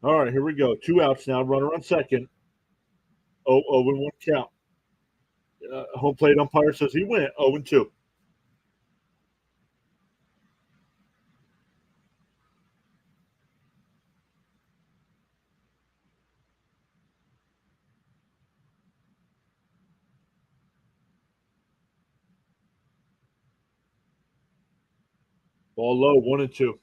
All right, here we go. 2 outs now. Runner on second. 0-1 count. Home plate umpire says he went 0-2. Ball low, 1-2.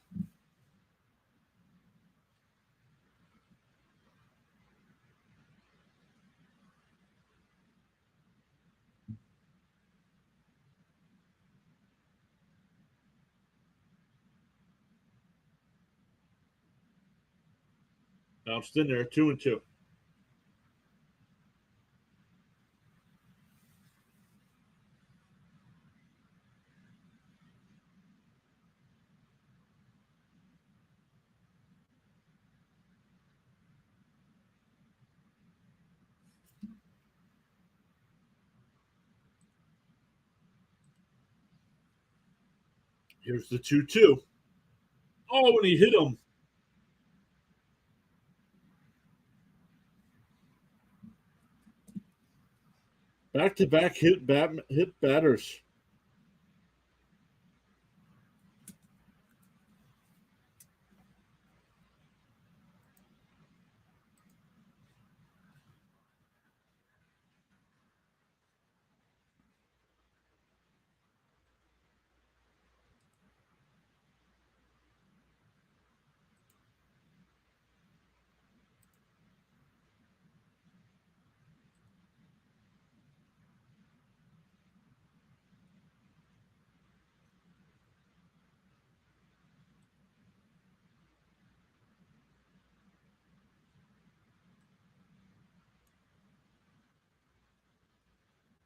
Bounced in there, 2-2. Here's the 2-2. Oh, and he hit him. Back-to-back hit batters.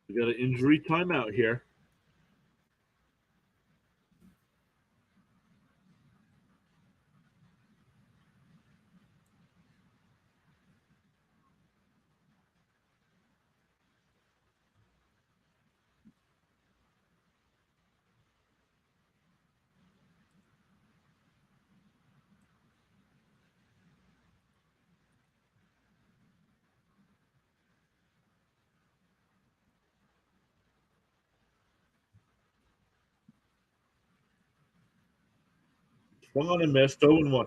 We got an injury timeout here. Swung on and missed. 0-1.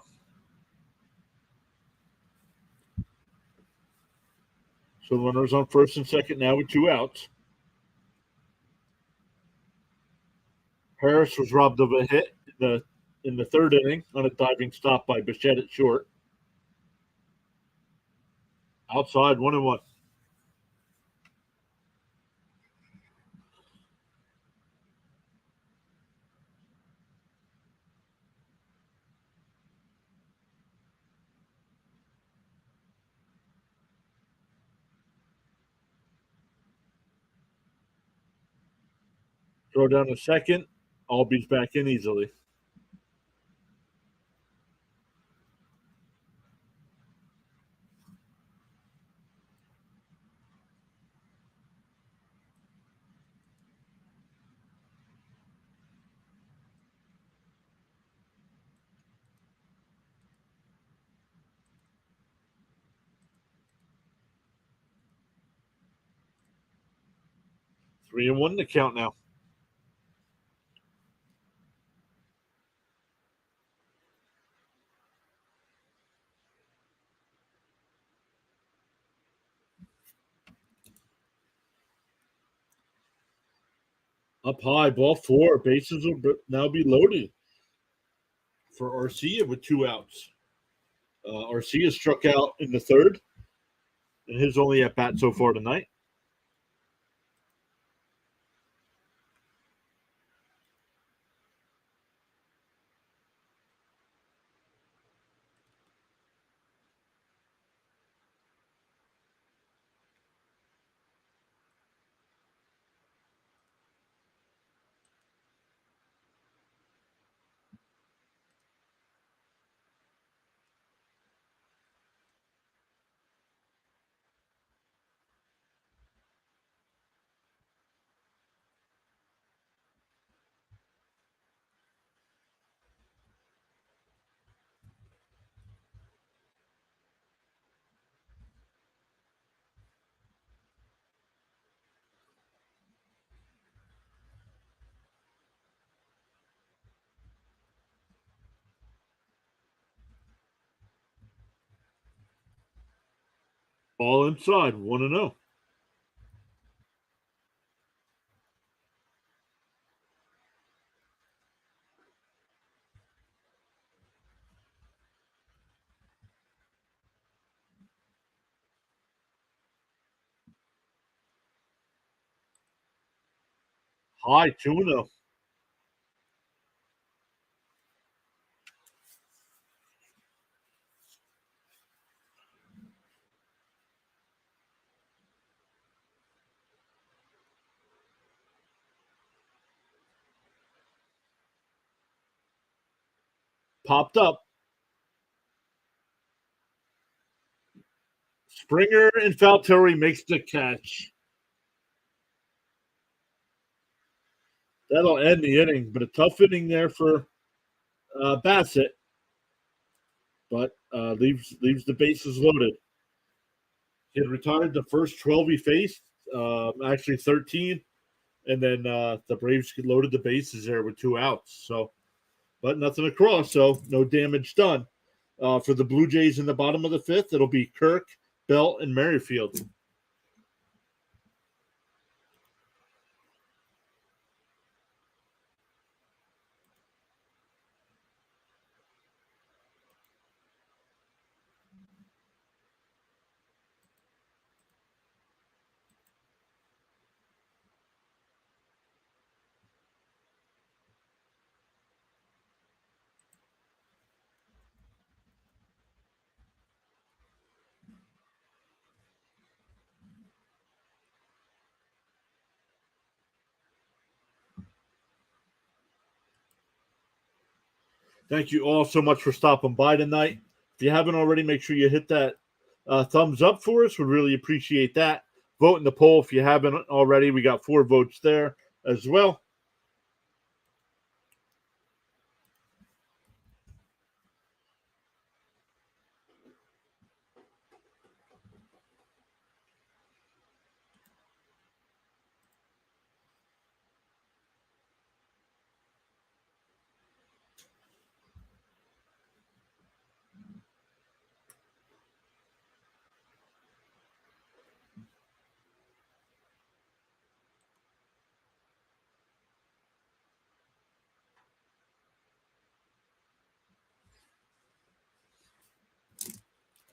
So runners on first and second now with 2 outs. Harris was robbed of a hit in the third inning on a diving stop by Bichette at short. Outside, 1-1. Throw down a second. Albies back in easily. Three and one to count now. Up high, ball four. Bases will now be loaded for Arcia with 2 outs. Arcia struck out in the third, and his only at bat so far tonight. Ball inside, 1-0. High, 2-0. Popped up. Springer and Valtteri makes the catch. That'll end the inning, but a tough inning there for Bassett, but leaves the bases loaded. He had retired the first 12 he faced, actually 13, and then the Braves loaded the bases there with 2 outs. So, but nothing across, so no damage done. For the Blue Jays in the bottom of the 5th, it'll be Kirk, Belt, and Merrifield. Thank you all so much for stopping by tonight. If you haven't already, make sure you hit that thumbs up for us. We'd really appreciate that. Vote in the poll if you haven't already. We got 4 votes there as well.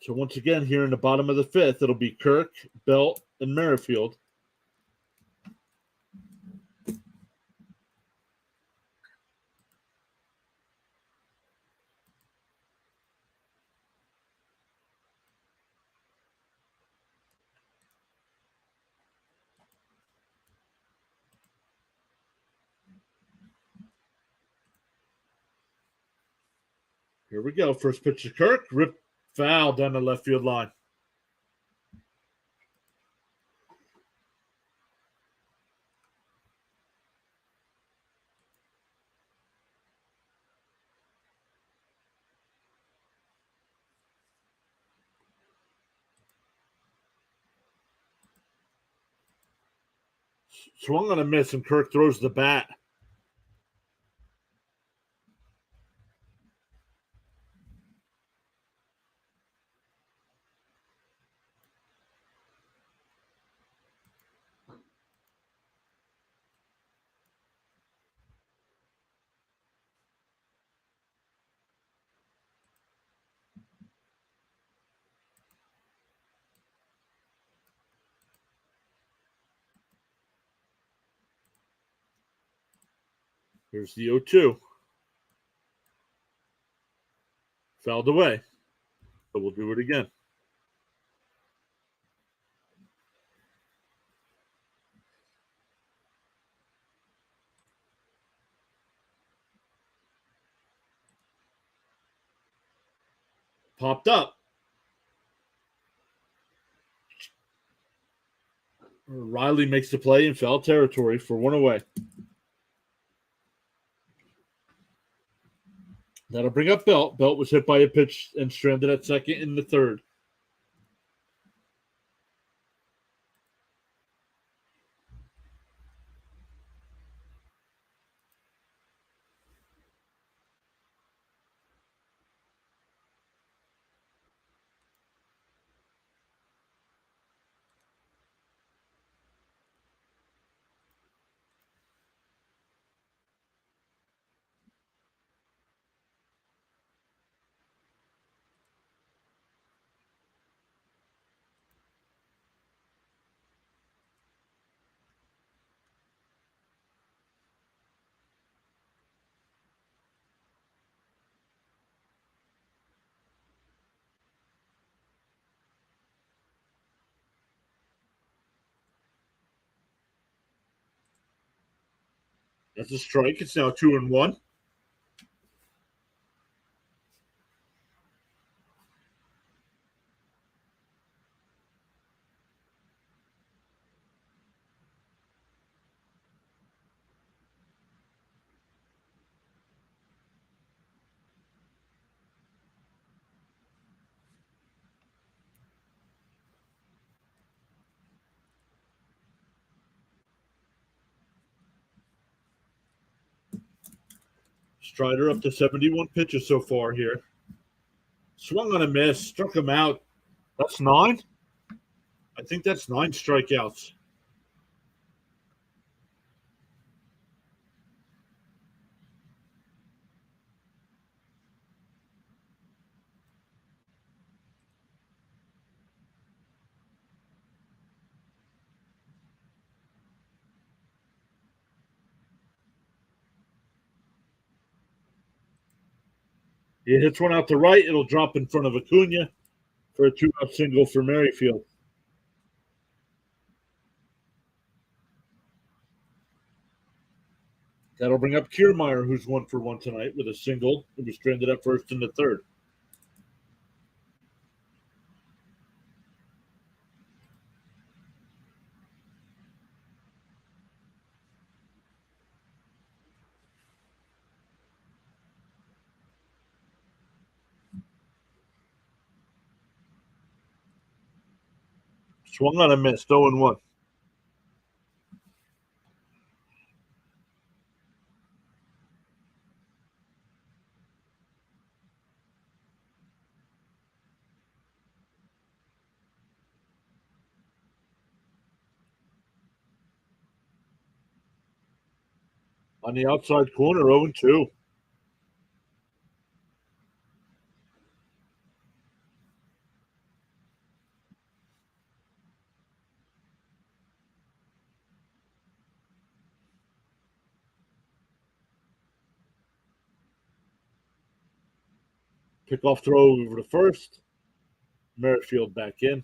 So once again, here in the bottom of the 5th, it'll be Kirk, Belt, and Merrifield. Here we go. First pitch to Kirk. Rip foul down the left field line. Swung on a miss, and Kirk throws the bat. Here's the 0-2. Fouled away. So we'll do it again. Popped up. Riley makes the play in foul territory for 1 away. That'll bring up Belt. Belt was hit by a pitch and stranded at second in the 3rd. That's a strike. It's now 2-1. Strider up to 71 pitches so far here. Swung on a miss, struck him out. That's 9? I think that's 9 strikeouts. He hits one out to right. It'll drop in front of Acuna for a 2-out single for Merrifield. That'll bring up Kiermaier, who's 1 for 1 tonight with a single. He was stranded at first in the third. Swung on a miss, 0-1. On the outside corner, 0-2. Pickoff throw over to first. Merrifield back in.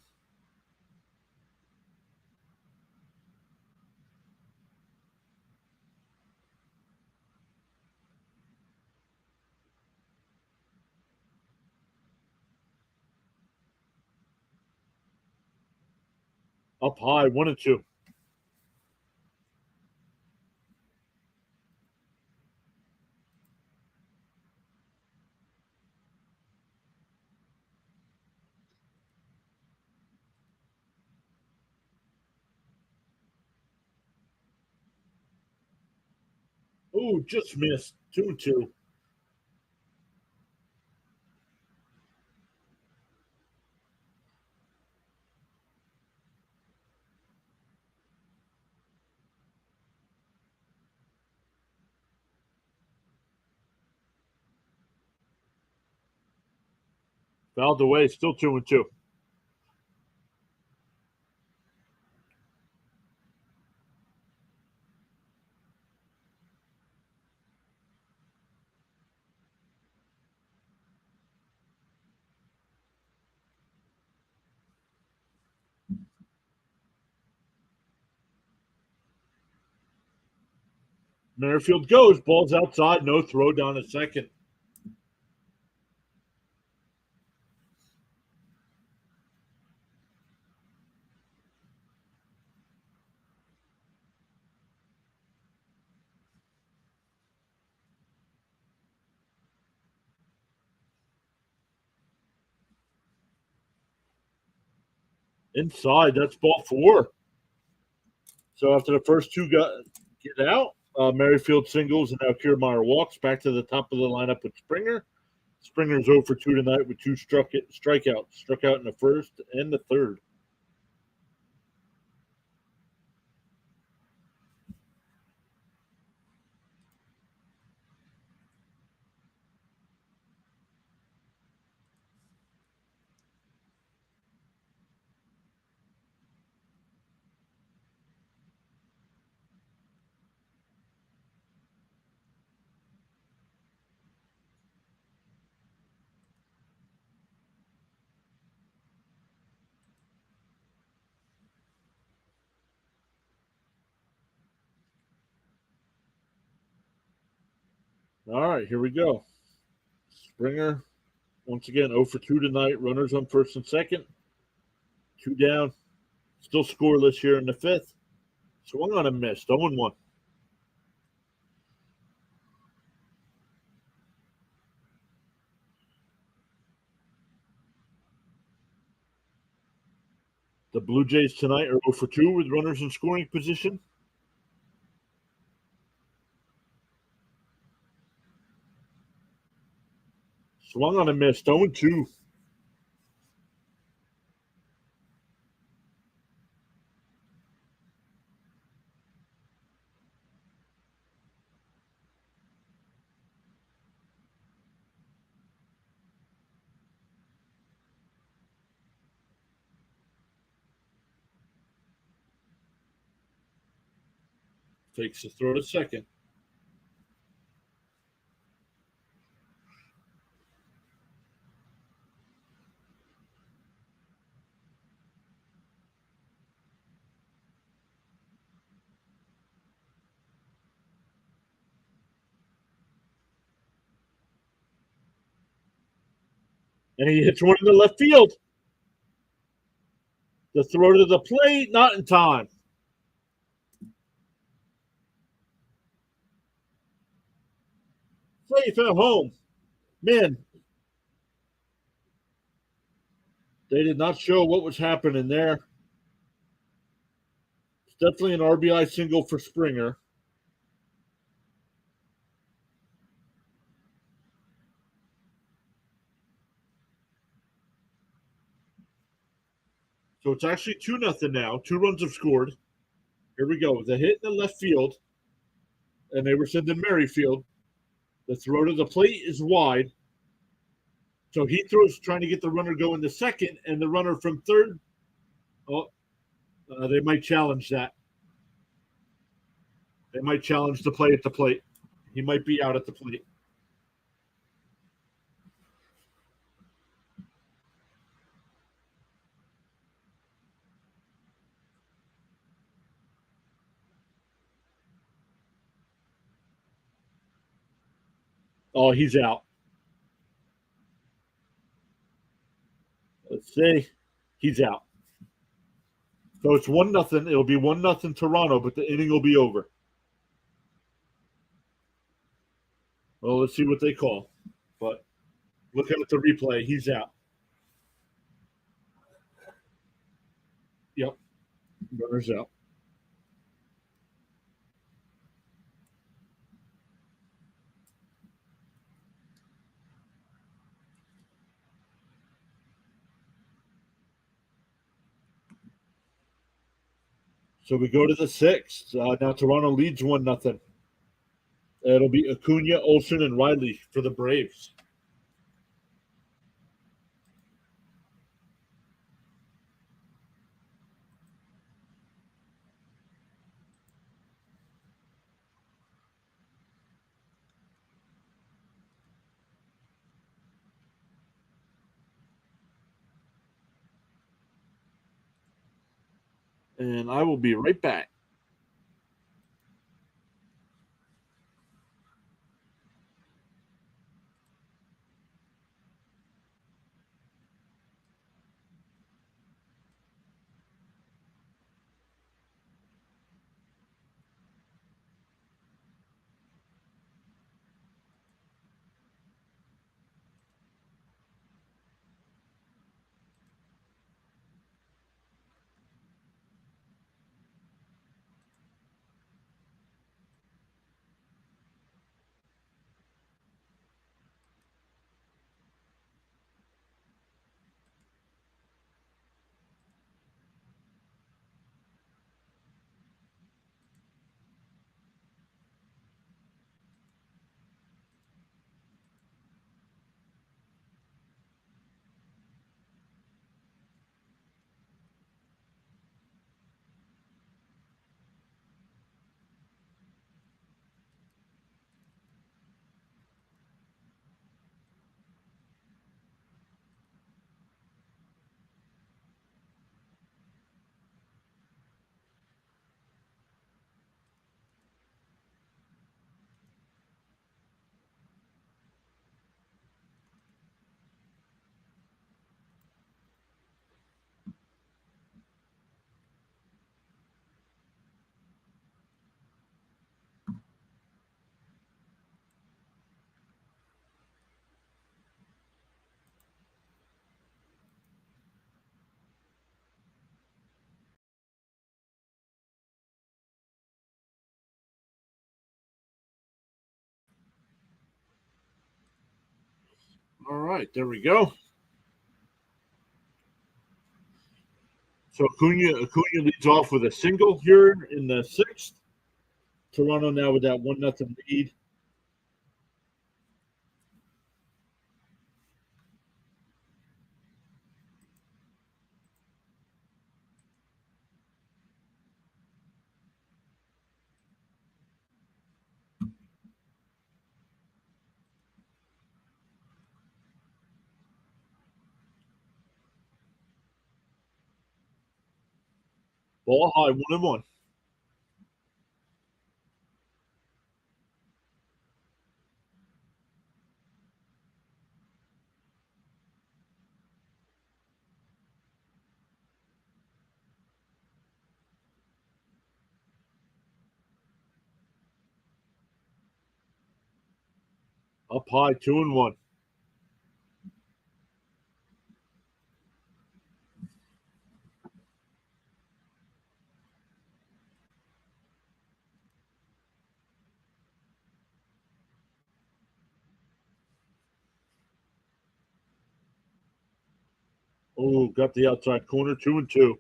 Up high, 1-2. Oh, just missed. 2-2. Fouled away, still 2-2. Merrifield goes. Ball's outside. No throw down to second. Inside. That's ball 4. So after the first two get out, Merrifield singles and now Kiermaier walks back to the top of the lineup with Springer. Springer's 0 for 2 tonight with 2 strikeouts. Struck out in the first and the third. All right, here we go. Springer, once again, 0 for 2 tonight. Runners on first and second. 2 down. Still scoreless here in the fifth. Swung on a miss, 0-1. The Blue Jays tonight are 0 for 2 with runners in scoring position. Swung on a miss. 0-2. Takes the throw to second. And he hits one in the left field. The throw to the plate, not in time. Safe at home. Man, they did not show what was happening there. It's definitely an RBI single for Springer. So it's actually 2-0 now. 2 runs have scored. Here we go. The hit in the left field, and they were sending Merrifield. The throw to the plate is wide. So he throws trying to get the runner going to second, and the runner from third. Oh, they might challenge that. They might challenge the play at the plate. He might be out at the plate. Oh, he's out. Let's see. He's out. So it's 1-0. It'll be 1-0 Toronto, but the inning will be over. Well, let's see what they call. But looking at the replay, he's out. Yep. Runner's out. So we go to the sixth. Now Toronto leads 1-0. It'll be Acuna, Olsen, and Riley for the Braves. And I will be right back. All right, there we go. So Acuna leads off with a single here in the sixth. Toronto now with that 1-0 lead. Ball high, 1-1. Up high, 2-1. Oh, got the outside corner, 2-2.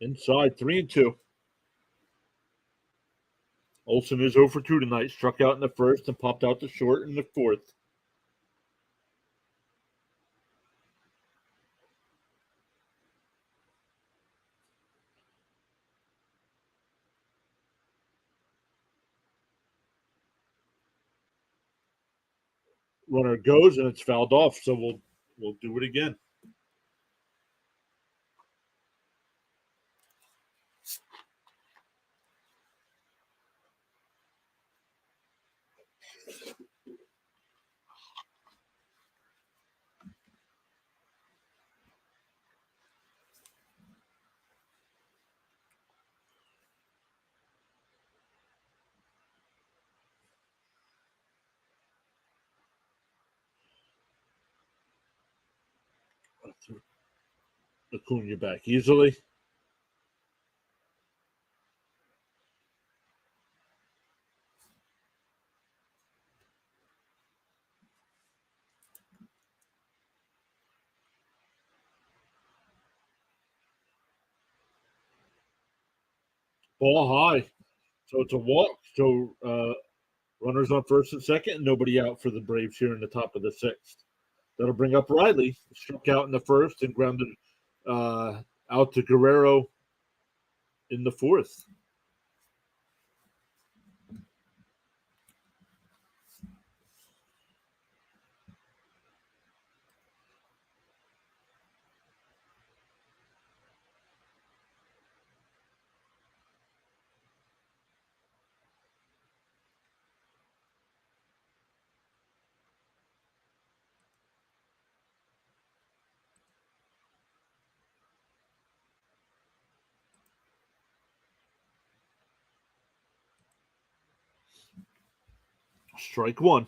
Inside, 3-2. Olsen is 0 for 2 tonight. Struck out in the first and popped out to short in the fourth. Runner goes and it's fouled off, so we'll do it again. Acuna back easily. Ball high. So it's a walk. So runners on first and second, and nobody out for the Braves here in the top of the sixth. That'll bring up Riley. Struck out in the first and grounded out to Guerrero in the fourth. Strike one.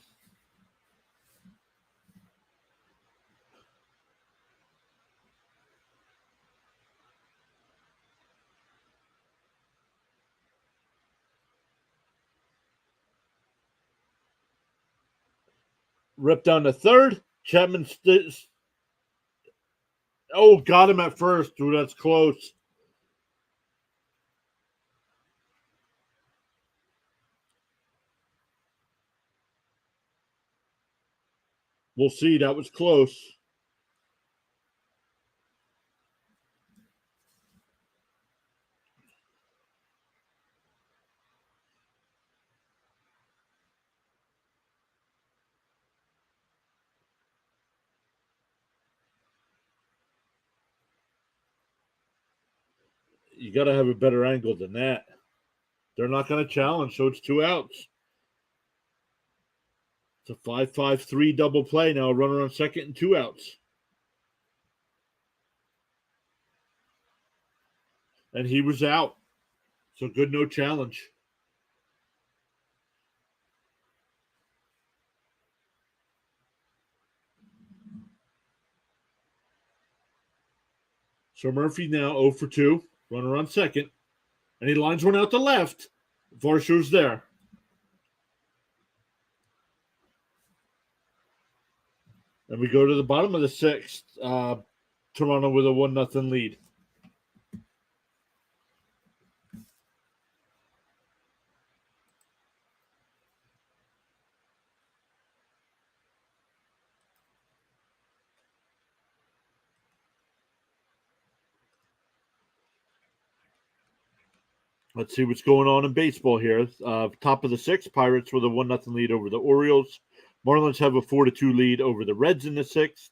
Rip down to third. Chapman got him at first. Dude, that's close. We'll see. That was close. You got to have a better angle than that. They're not going to challenge, so it's 2 outs. It's a 5-5-3 double play now. A runner on second and 2 outs. And he was out. So good, no challenge. So Murphy now 0 for 2. Runner on second. And he lines one out to left. Varshaw's there. And we go to the bottom of the sixth. Toronto with a 1-0 lead. Let's see what's going on in baseball here. Top of the sixth, Pirates with a 1-0 lead over the Orioles. Marlins have a 4-2 lead over the Reds in the sixth.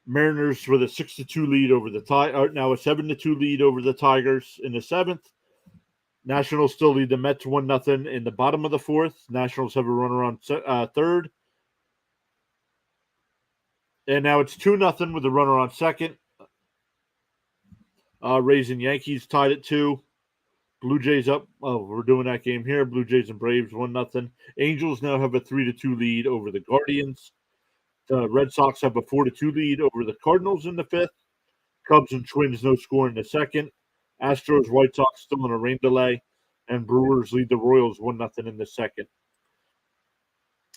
Mariners with a 6-2 lead over the now a 7-2 lead over the Tigers in the seventh. Nationals still lead the Mets 1-0 in the bottom of the fourth. Nationals have a runner on third. And now it's 2-0 with a runner on second. Rays and Yankees tied at 2. Blue Jays up. Oh, we're doing that game here. Blue Jays and Braves 1-0. Angels now have a 3-2 lead over the Guardians. The Red Sox have a 4-2 lead over the Cardinals in the fifth. Cubs and Twins no score in the second. Astros, White Sox still in a rain delay. And Brewers lead the Royals 1-0 in the second.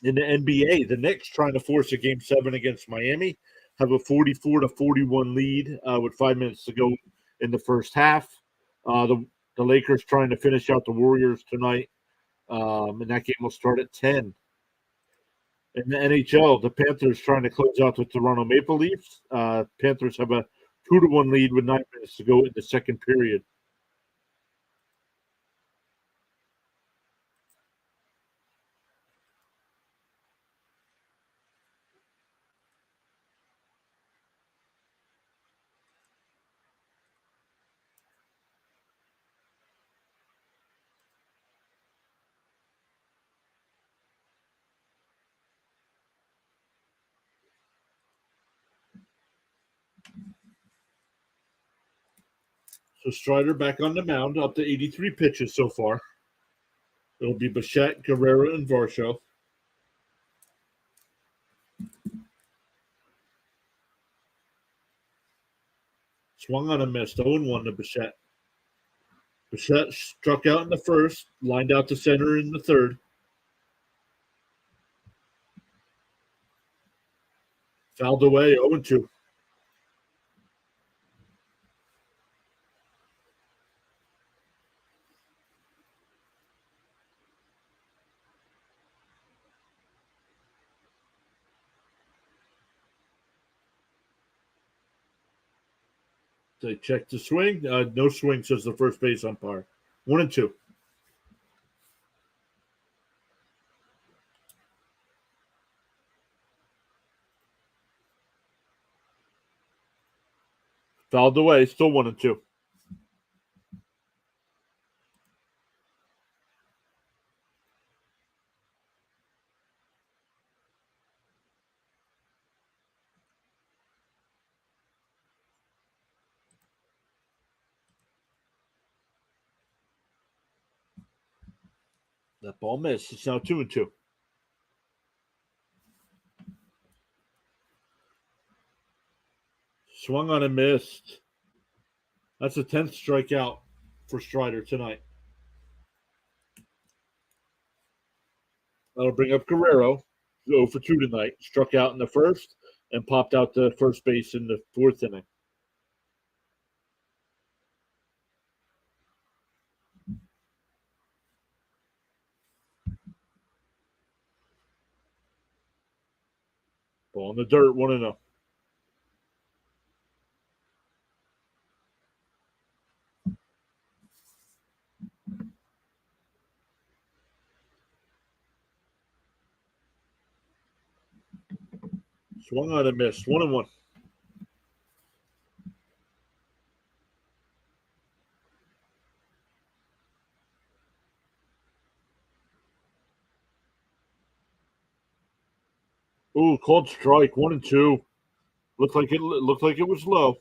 In the NBA, the Knicks trying to force a game 7 against Miami have a 44-41 lead with 5 minutes to go in the first half. The Lakers trying to finish out the Warriors tonight, and that game will start at 10. In the NHL, the Panthers trying to close out the Toronto Maple Leafs. Panthers have a 2-1 lead with 9 minutes to go in the second period. So Strider back on the mound, up to 83 pitches so far. It'll be Bichette, Guerrero, and Varsho. Swung on a miss, 0-1 to Bichette. Bichette struck out in the first, lined out to center in the third. Fouled away, 0-2. They check the swing. No swing, says the first base umpire. 1-2. Fouled away, still 1-2. That ball missed. It's now 2-2. Swung on and missed. That's the 10th strikeout for Strider tonight. That'll bring up Guerrero, 0 for 2 tonight. Struck out in the first and popped out to first base in the fourth inning. Ball in the dirt, 1-0. Swung on and missed, 1-1. Ooh, called strike 1-2. Looked like it was low.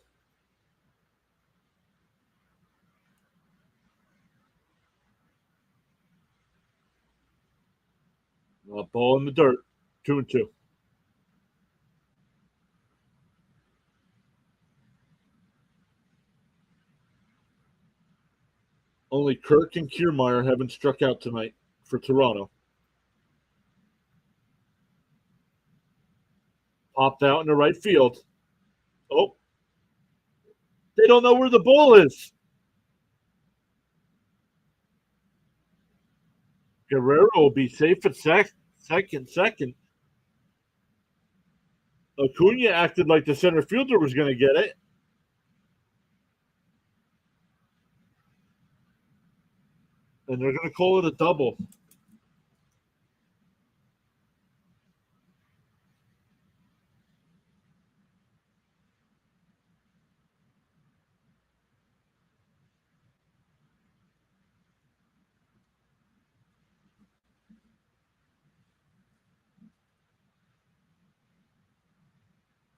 Ball in the dirt. 2-2. Only Kirk and Kiermaier haven't struck out tonight for Toronto. Popped out in the right field. Oh, they don't know where the ball is. Guerrero will be safe at second. Acuna acted like the center fielder was going to get it. And they're going to call it a double.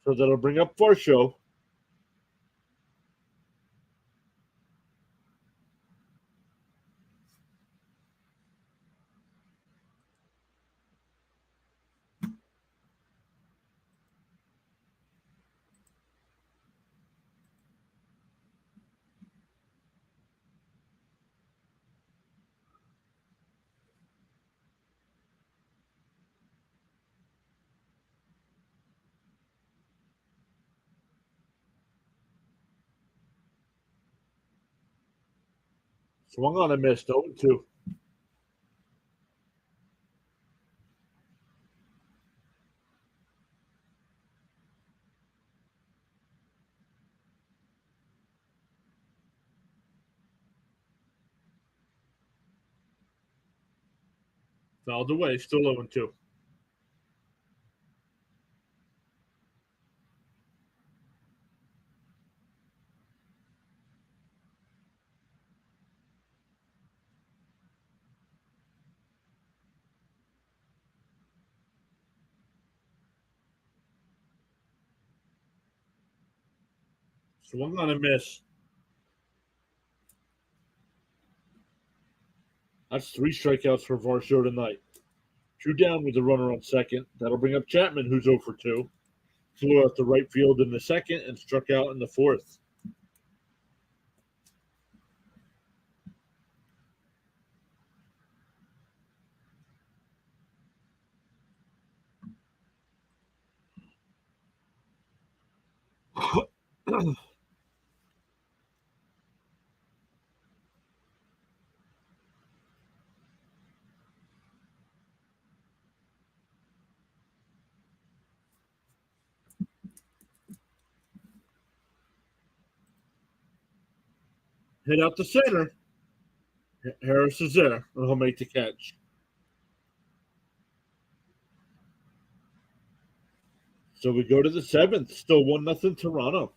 So that'll bring up Varsho. Swung on and missed 0-2. Fouled away, still 0-2. Swung on and missed. That's 3 strikeouts for Varsho tonight. 2 down with the runner on second. That'll bring up Chapman, who's 0-2. Flew out to right field in the second and struck out in the fourth. Hit out the center. Harris is there, and he'll make the catch. So we go to the seventh. Still 1-0 Toronto.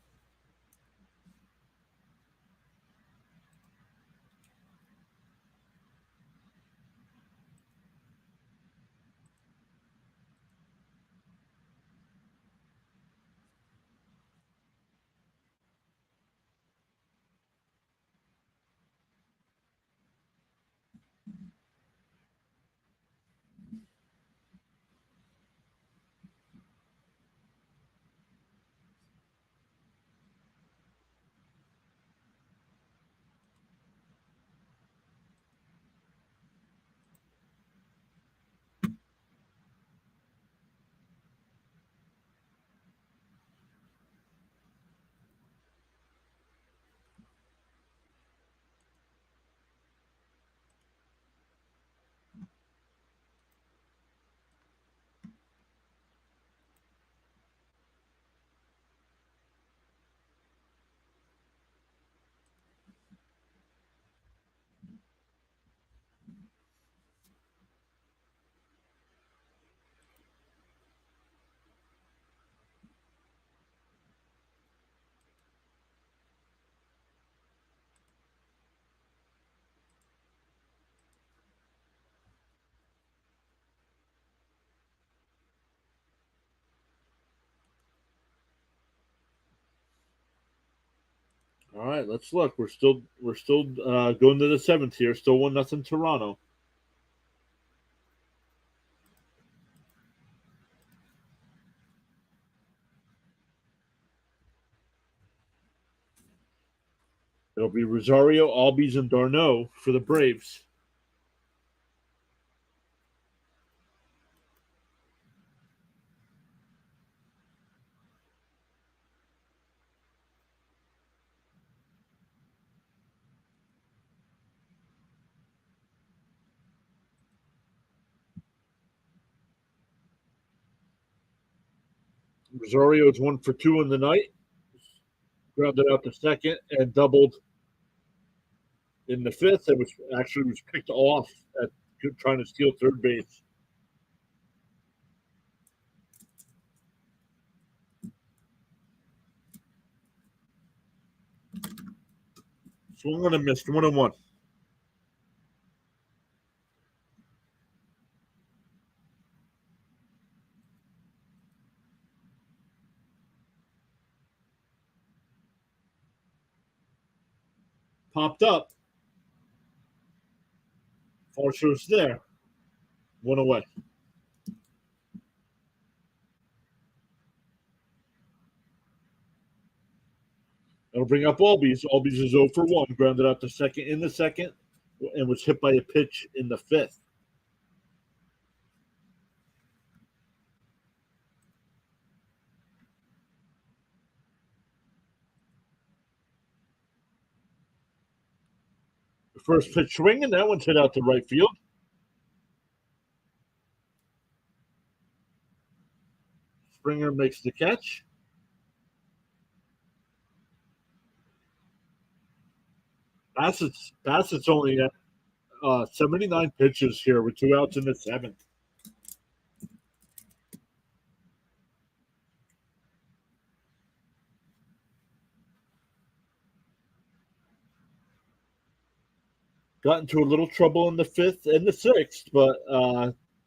All right, let's look. We're still going to the seventh here. Still 1-0 Toronto. It'll be Rosario, Albies, and Darno for the Braves. Rosario is 1 for 2 in the night. Grounded out to second and doubled in the fifth. It was picked off at trying to steal third base. Swung on and missed 1-1. Popped up. Forsher's there. 1 away. That'll bring up Albies. Albies is 0 for 1. Grounded out to second in the second and was hit by a pitch in the fifth. The first pitch swinging. That one's hit out to right field. Springer makes the catch. Bassett's only at 79 pitches here with 2 outs in the seventh. Got into a little trouble in the fifth and the sixth, but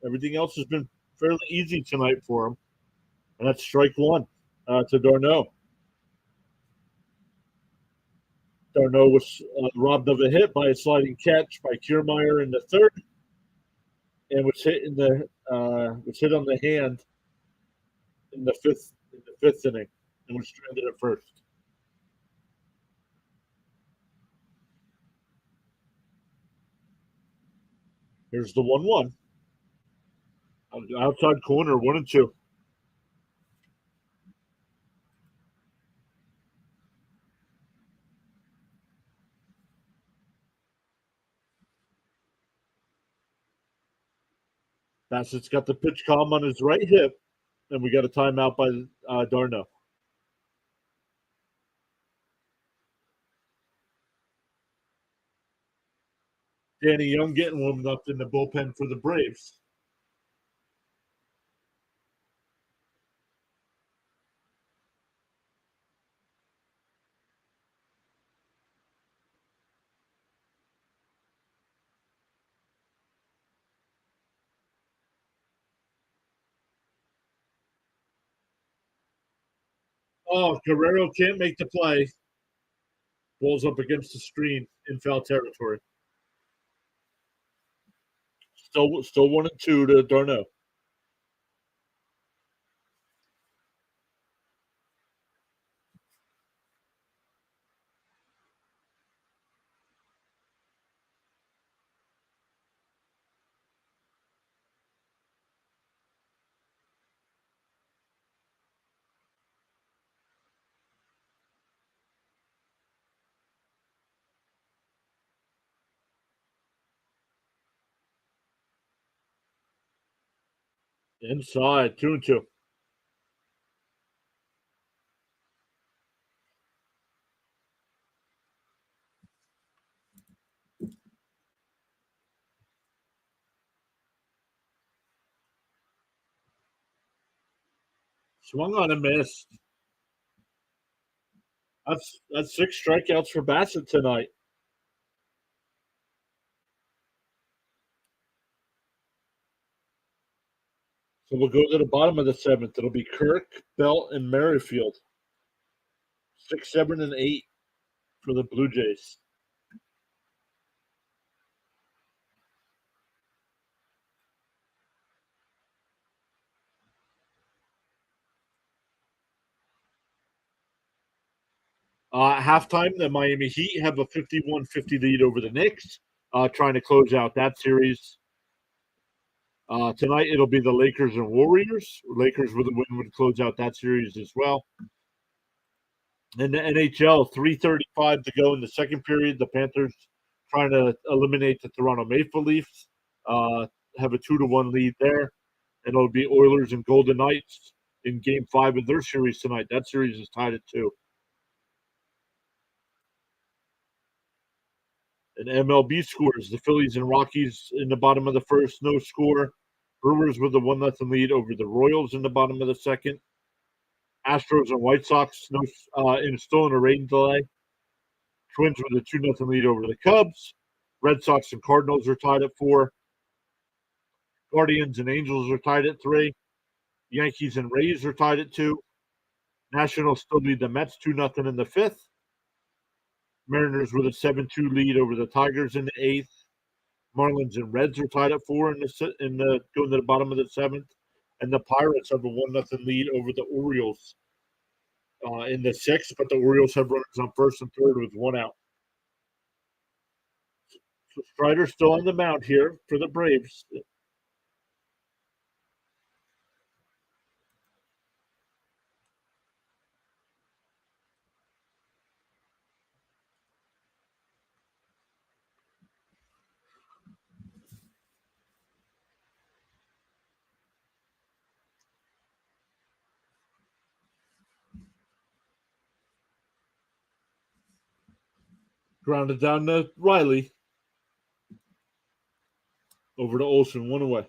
everything else has been fairly easy tonight for him. And that's strike one to Darno. Darno was robbed of a hit by a sliding catch by Kiermaier in the third, and was hit on the hand in the fifth inning, and was stranded at first. Here's the 1-1. Outside corner, 1-2. Bassett's got the pitch calm on his right hip, and we got a timeout by Darno. Danny Young getting warmed up in the bullpen for the Braves. Oh, Guerrero can't make the play. Ball's up against the screen in foul territory. Still 1-2 to Darno. Inside, 2-2. Swung on and missed. That's 6 strikeouts for Bassett tonight. So we'll go to the bottom of the seventh. It'll be Kirk, Belt, and Merrifield. 6, 7, and 8 for the Blue Jays. Halftime, the Miami Heat have a 51-50 lead over the Knicks, trying to close out that series. Tonight, it'll be the Lakers and Warriors. Lakers with a win would close out that series as well. In the NHL, 3:35 to go in the second period. The Panthers trying to eliminate the Toronto Maple Leafs. Have a 2-1 lead there. And it'll be Oilers and Golden Knights in Game 5 of their series tonight. That series is tied at 2. And MLB scores. The Phillies and Rockies in the bottom of the first, no score. Brewers with a 1-0 lead over the Royals in the bottom of the second. Astros and White Sox still in a rain delay. Twins with a 2-0 lead over the Cubs. Red Sox and Cardinals are tied at 4. Guardians and Angels are tied at 3. Yankees and Rays are tied at 2. Nationals still lead the Mets 2-0 in the 5th. Mariners with a 7-2 lead over the Tigers in the 8th. Marlins and Reds are tied at 4 in the going to the bottom of the 7th. And the Pirates have a 1-0 lead over the Orioles in the 6th, but the Orioles have runners on first and third with 1 out. So Strider's still on the mound here for the Braves. Grounded down to Riley. Over to Olsen, 1 away.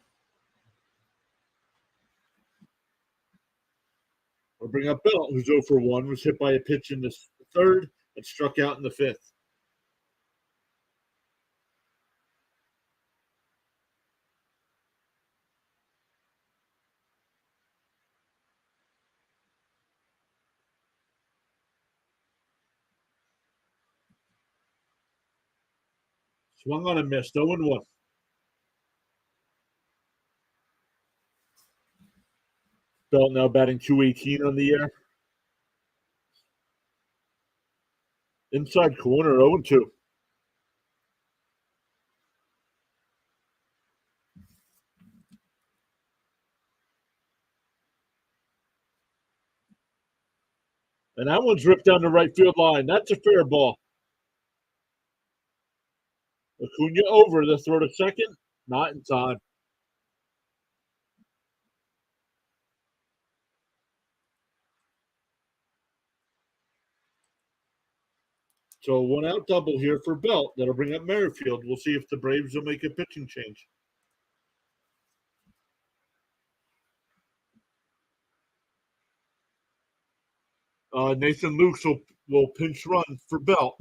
We'll bring up Belt, who's 0 for 1, was hit by a pitch in the 3rd and struck out in the 5th. Swung on and missed, 0-1. Belt now batting .218 on the year. Inside corner, 0-2. And that one's ripped down the right field line. That's a fair ball. Acuna over the throw to second. Not in time. So a 1-out double here for Belt. That'll bring up Merrifield. We'll see if the Braves will make a pitching change. Nathan Lukes will pinch run for Belt.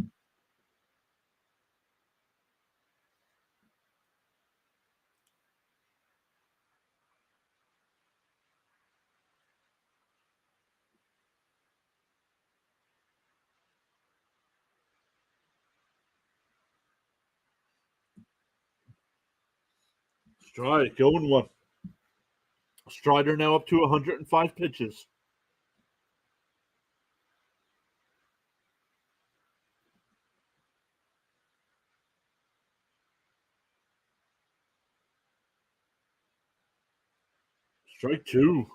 Strike, 0-1. Strider now up to 105 pitches. Strike 2.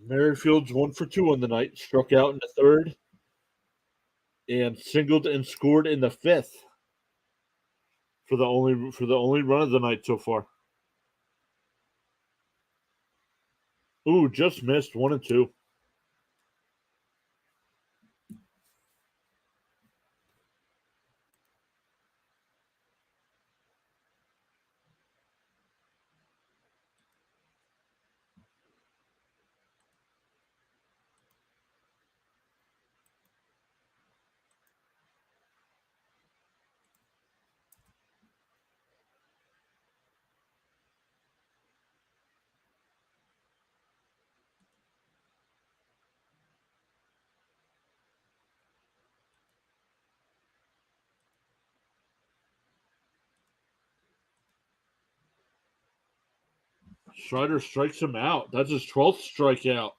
Merrifield's 1 for 2 on the night. Struck out in the 3rd and singled and scored in the 5th for the only run of the night so far. Ooh, just missed 1-2. Strider strikes him out. That's his 12th strikeout.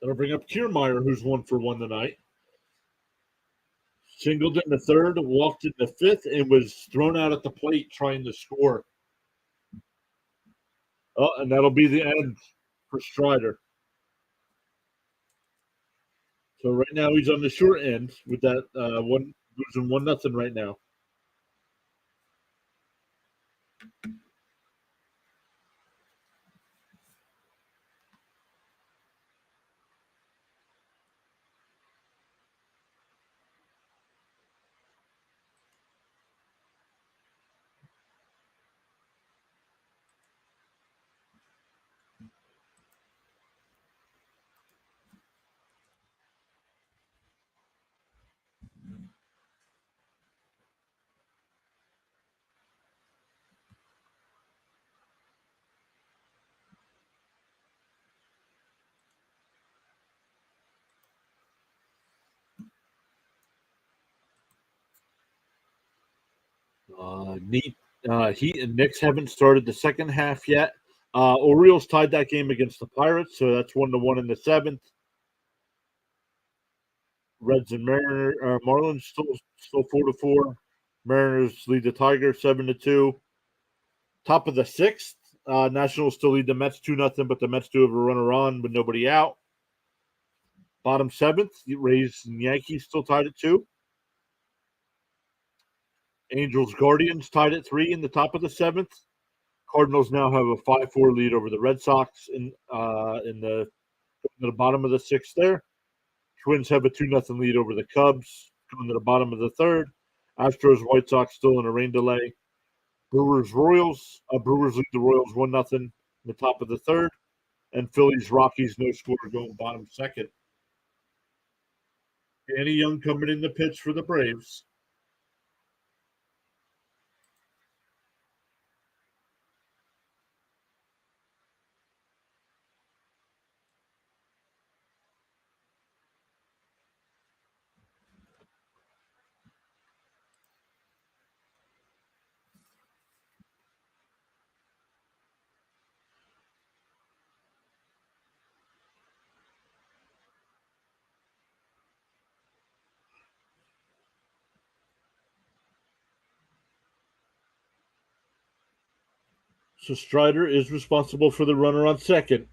That'll bring up Kiermaier, who's 1-for-1 tonight. Singled in the third, walked in the fifth, and was thrown out at the plate trying to score. Oh, and that'll be the end for Strider. So right now he's on the short end with that one losing 1-0 right now. Heat and Knicks haven't started the second half yet. Orioles tied that game against the Pirates, so that's 1-1 in the seventh. Reds and Marlins still 4-4. Mariners lead the Tigers 7-2. Top of the sixth, Nationals still lead the Mets 2-0, but the Mets do have a runner on with nobody out. Bottom seventh, Rays and Yankees still tied at 2. Angels Guardians tied at 3 in the top of the seventh. Cardinals now have a 5-4 lead over the Red Sox in the bottom of the sixth there. Twins have a 2-0 lead over the Cubs going to the bottom of the third. Astros White Sox still in a rain delay. Brewers Royals. Brewers lead the Royals 1-0 in the top of the third. And Phillies Rockies no score going bottom second. Danny Young coming in the pitch for the Braves. So Strider is responsible for the runner on second.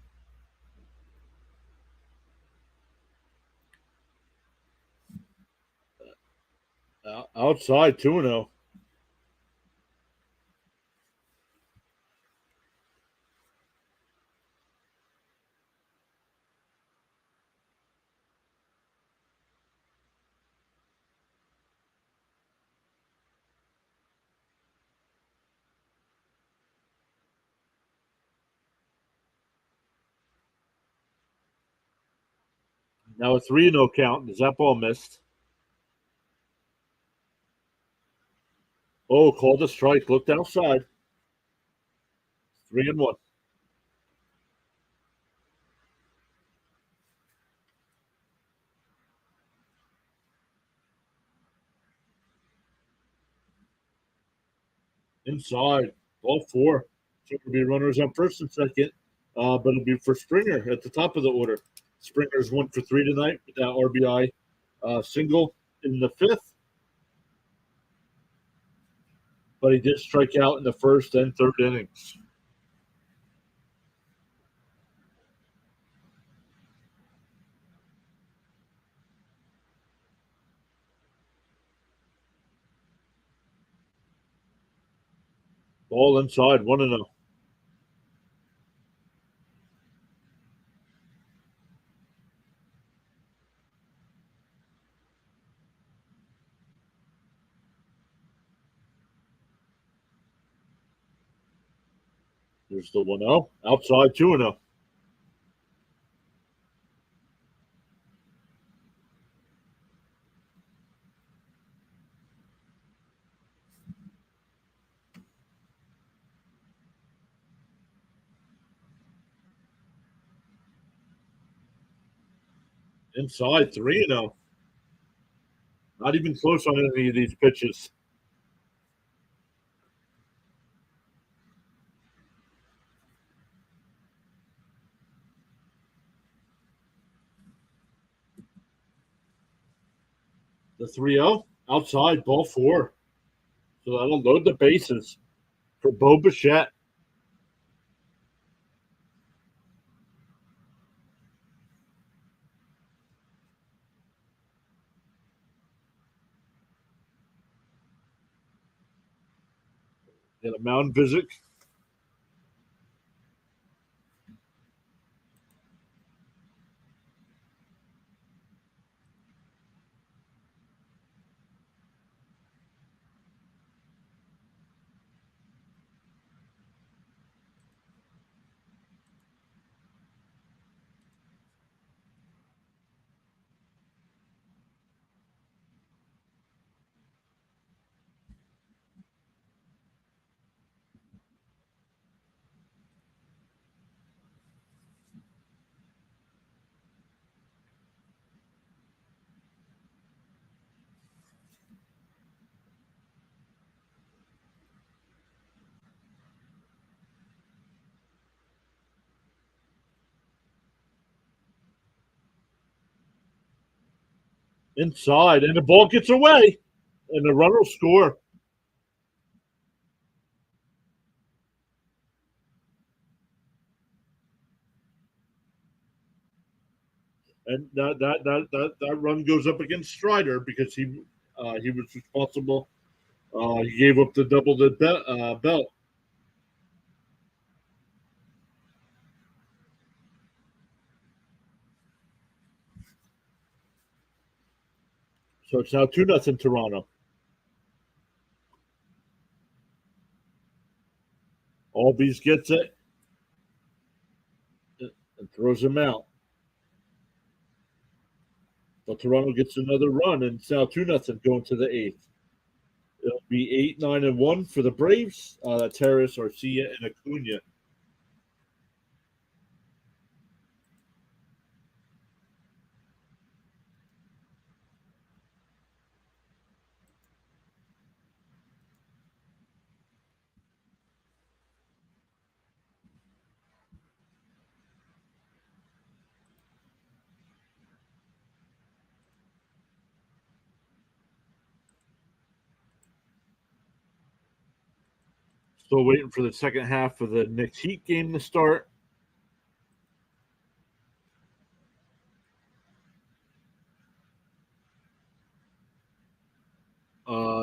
Outside 2-0. Now a 3-0 count. Is that ball missed? Oh, called a strike. Looked outside. 3-1. Inside. Ball 4. So it'll be runners on first and second. But it'll be for Springer at the top of the order. Springer's 1-for-3 tonight with that RBI single in the fifth. But he did strike out in the first and third innings. Ball inside, 1-0. There's the 1-0. Outside, 2-0. Inside, 3-0. Not even close on any of these pitches. The 3-0 outside, ball four. So that'll load the bases for Bo Bichette. Get a mound visit. Inside, and the ball gets away, and the runner will score. And that run goes up against Strider because he was responsible. He gave up the double the belt. So it's now 2-0 Toronto. Albies gets it and throws him out. But Toronto gets another run, and it's now 2-0 going to the eighth. It'll be 8-9-1 for the Braves. That's Harris, Arcia, and Acuna. Still waiting for the second half of the Knicks Heat game to start.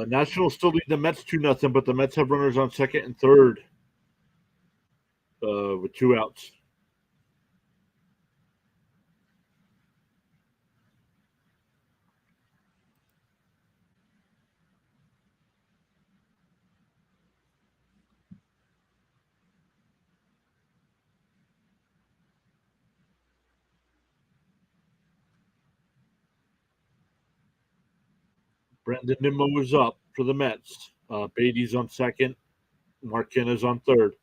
Nationals still lead the Mets 2-0, but the Mets have runners on second and third with two outs. Brandon Nimmo is up for the Mets. Beatty's on second. Marquez on third.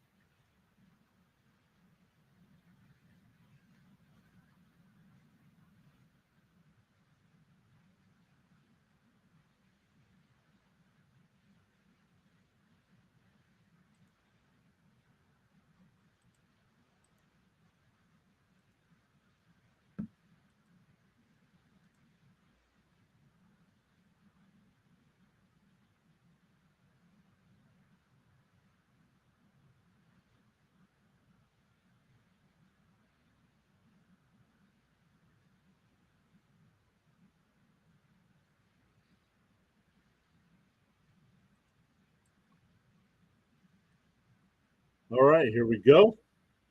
All right, here we go.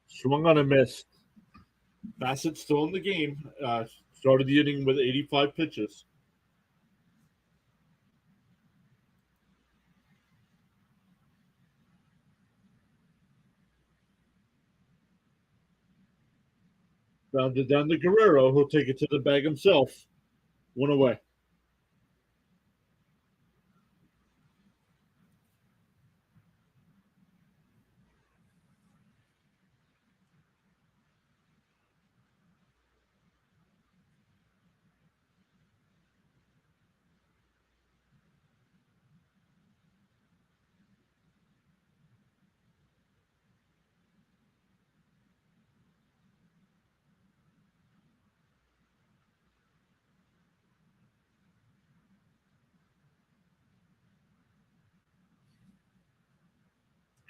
Swung on a miss. Bassett's still in the game. Started the inning with 85 pitches. Bounded down to Guerrero, who'll take it to the bag himself. One away.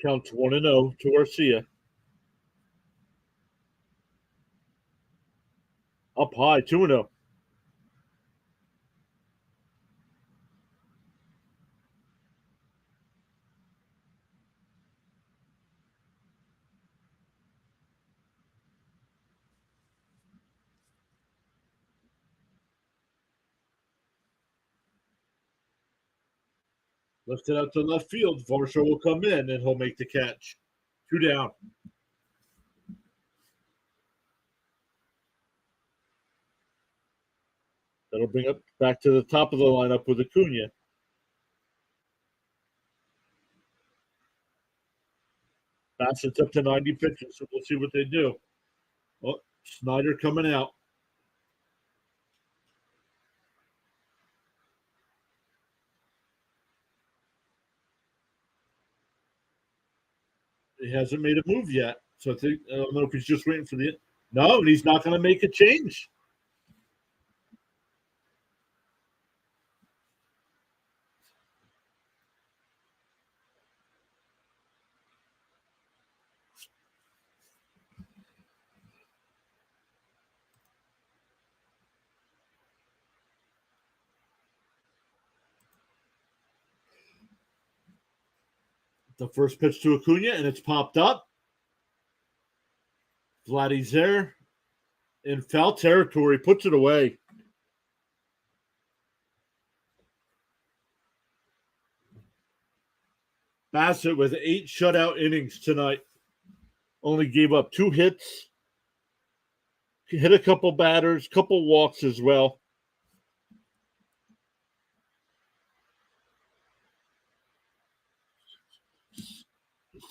Counts 1-0 to Garcia. Up high, 2-0. Lifted out to left field. Varsho will come in and he'll make the catch. 2 down. That'll bring up back to the top of the lineup with Acuna. Bassett's up to 90 pitches, so we'll see what they do. Oh, Snyder coming out. He hasn't made a move yet, so I don't know if he's just waiting for the. No, and he's not going to make a change. The first pitch to Acuna, and it's popped up. Vladdy's there in foul territory, puts it away. Bassett with 8 shutout innings tonight. Only gave up 2 hits. Hit a couple batters, couple walks as well.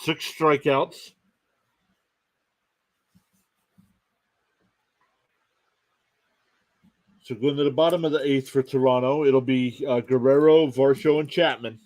Six strikeouts. So going to the bottom of the 8th for Toronto, it'll be Guerrero, Varsho, and Chapman.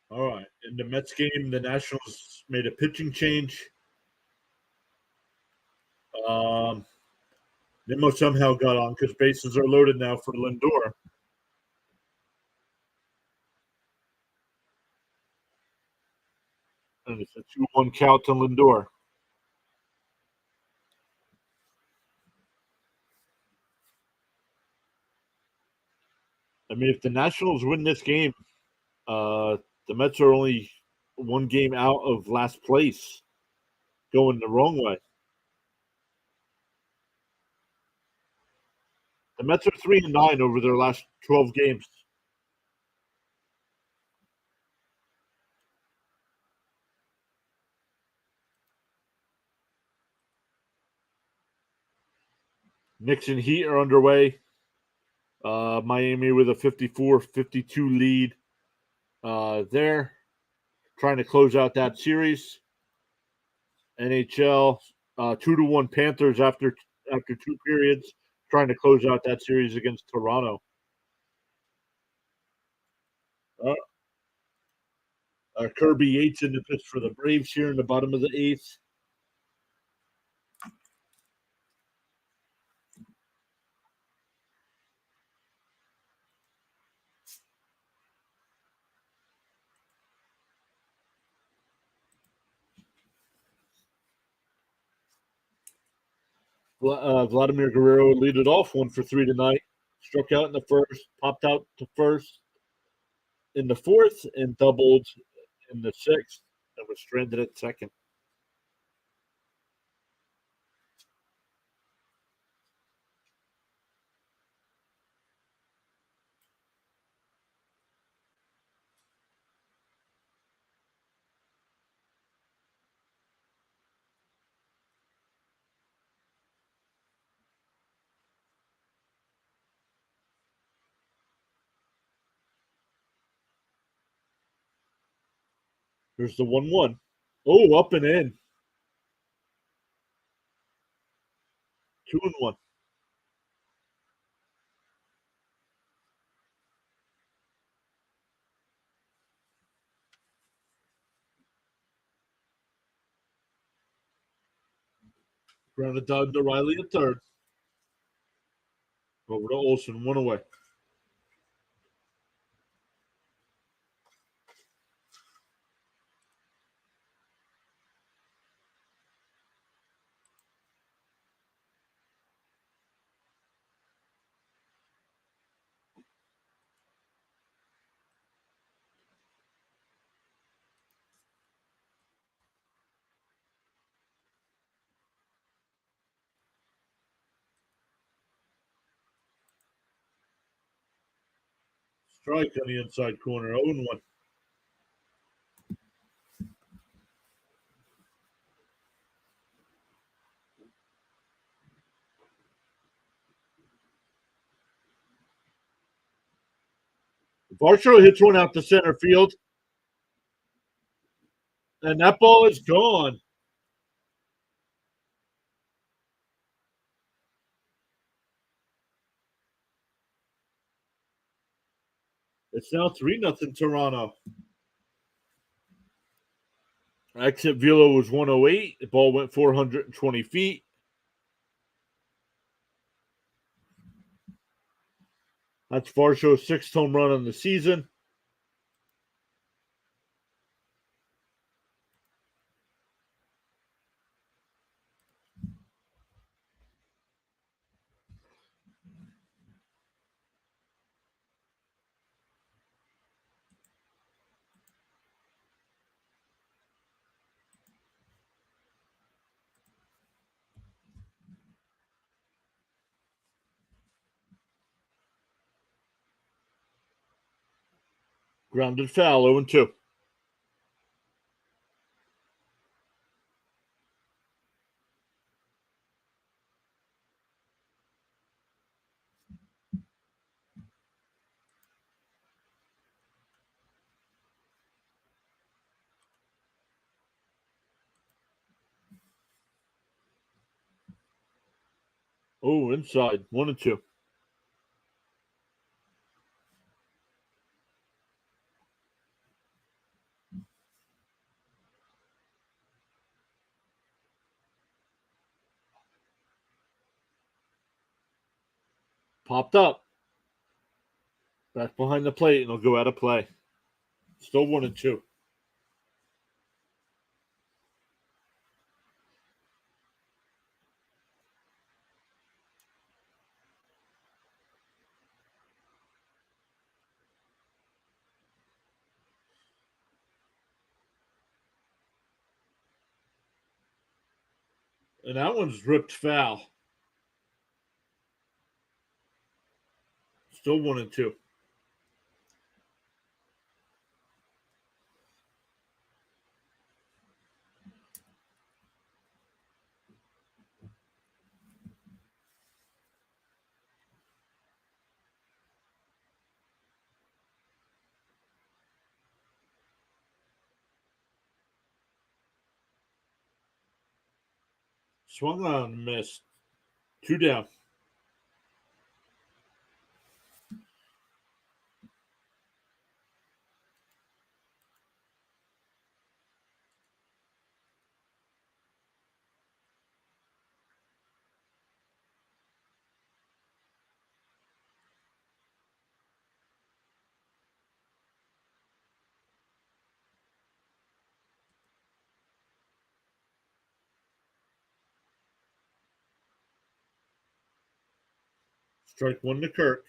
All right. In the Mets game, the Nationals made a pitching change. Nimmo somehow got on because bases are loaded now for Lindor. And it's a 2-1 count to Lindor. I mean, if the Nationals win this game, the Mets are only 1 game out of last place, going the wrong way. The Mets are 3-9 over their last 12 games. Knicks and Heat are underway. Miami with a 54-52 lead there, trying to close out that series. NHL 2-1 Panthers after 2 periods, trying to close out that series against Toronto. Kirby Yates in the pitch for the Braves here in the bottom of the 8th. Vladimir Guerrero lead it off 1 for 3 tonight. Struck out in the first, popped out to first in the 4th, and doubled in the 6th, and was stranded at second. Here's the 1-1. Oh, up and in. 2-1. Grounded down to Riley at third. Over to Olsen, 1 away. Strike on the inside corner, 0-1. Varsho hits one out to center field, and that ball is gone. It's now 3-0 Toronto. Exit velo was 108. The ball went 420 feet. That's Varsho's 6th home run on the season. Grounded foul, 0-2. Oh, inside, 1-2. Popped up. Back behind the plate, and it'll go out of play. Still 1-2. And that one's ripped foul. Still 1-2. Swung on and missed. 2 down. Strike 1 to Kirk.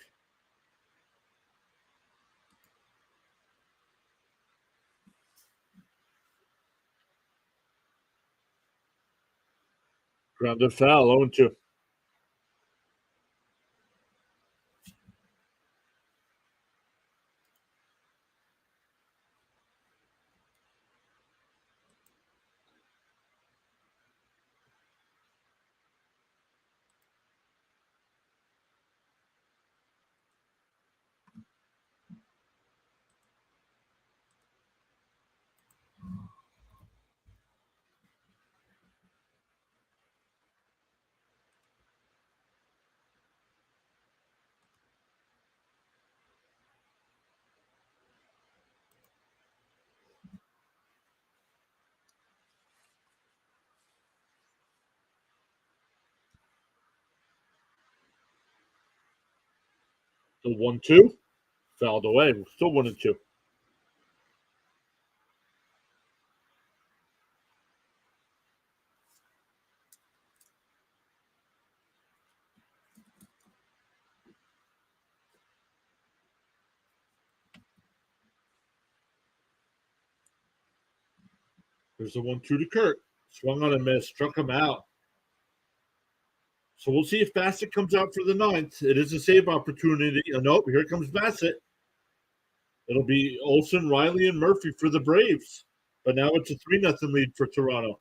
Grounded foul, 0-2. The 1-2 fouled away. We're still 1-2. There's the 1-2 to Kurt. Swung on a miss, struck him out. So we'll see if Bassett comes out for the ninth. It is a save opportunity. Nope, here comes Bassett. It'll be Olson, Riley, and Murphy for the Braves. But now it's a 3-0 lead for Toronto.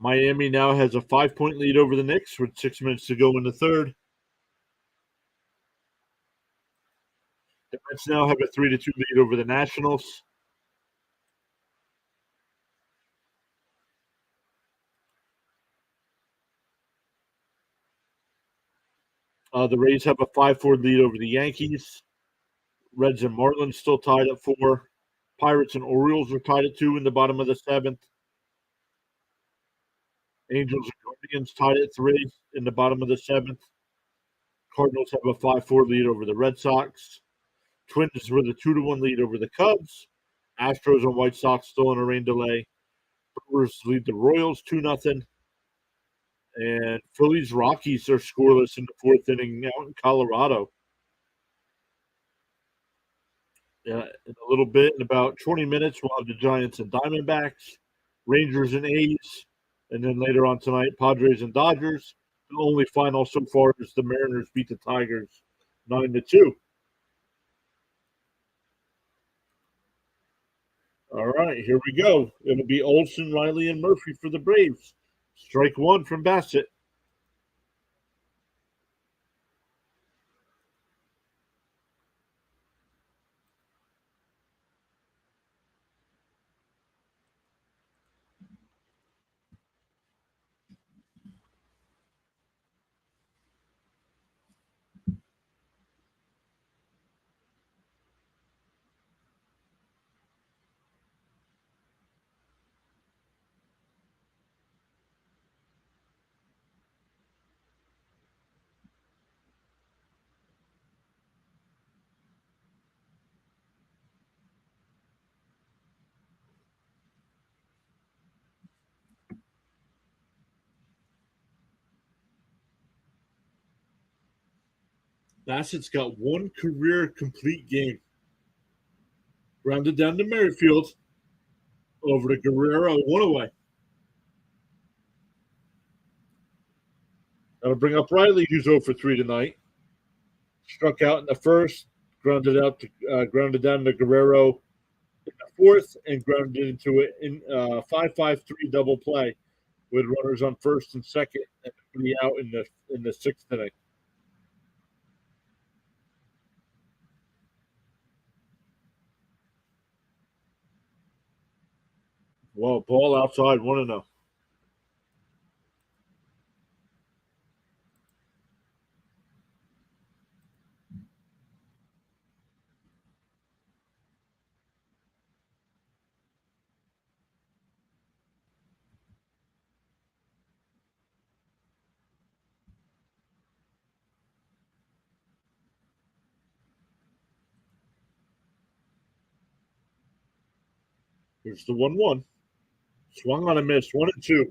Miami now has a 5-point lead over the Knicks with 6 minutes to go in the third. The Mets now have a 3-2 lead over the Nationals. The Rays have a 5-4 lead over the Yankees. Reds and Marlins still tied at 4. Pirates and Orioles are tied at 2 in the bottom of the 7th. Angels and Guardians tied at 3 in the bottom of the 7th. Cardinals have a 5-4 lead over the Red Sox. Twins with a 2-1 lead over the Cubs. Astros and White Sox still in a rain delay. Brewers lead the Royals 2-0. And Phillies Rockies are scoreless in the 4th inning out in Colorado. In a little bit, in about 20 minutes, we'll have the Giants and Diamondbacks, Rangers and A's, and then later on tonight, Padres and Dodgers. The only final so far is the Mariners beat the Tigers 9-2. All right, here we go. It'll be Olson, Riley, and Murphy for the Braves. Strike one from Bassett. Bassett's got one career complete game. Rounded down to Merrifield. Over to Guerrero, 1 away. That'll bring up Riley, who's 0 for 3 tonight. Struck out in the first, grounded down to Guerrero in the 4th, and grounded into it in 5-5-3 double play with runners on 1st and 2nd, and 3 out in the 6th inning. Well, ball outside, 1-0. Here's the 1-1. Swung on a miss, 1-2.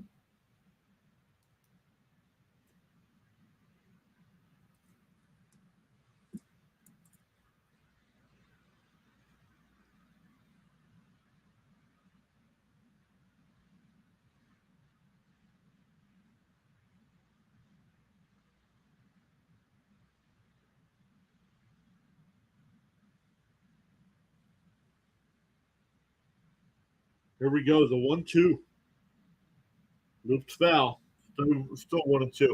Here we go. The 1-2. Looped foul. Still 1-2.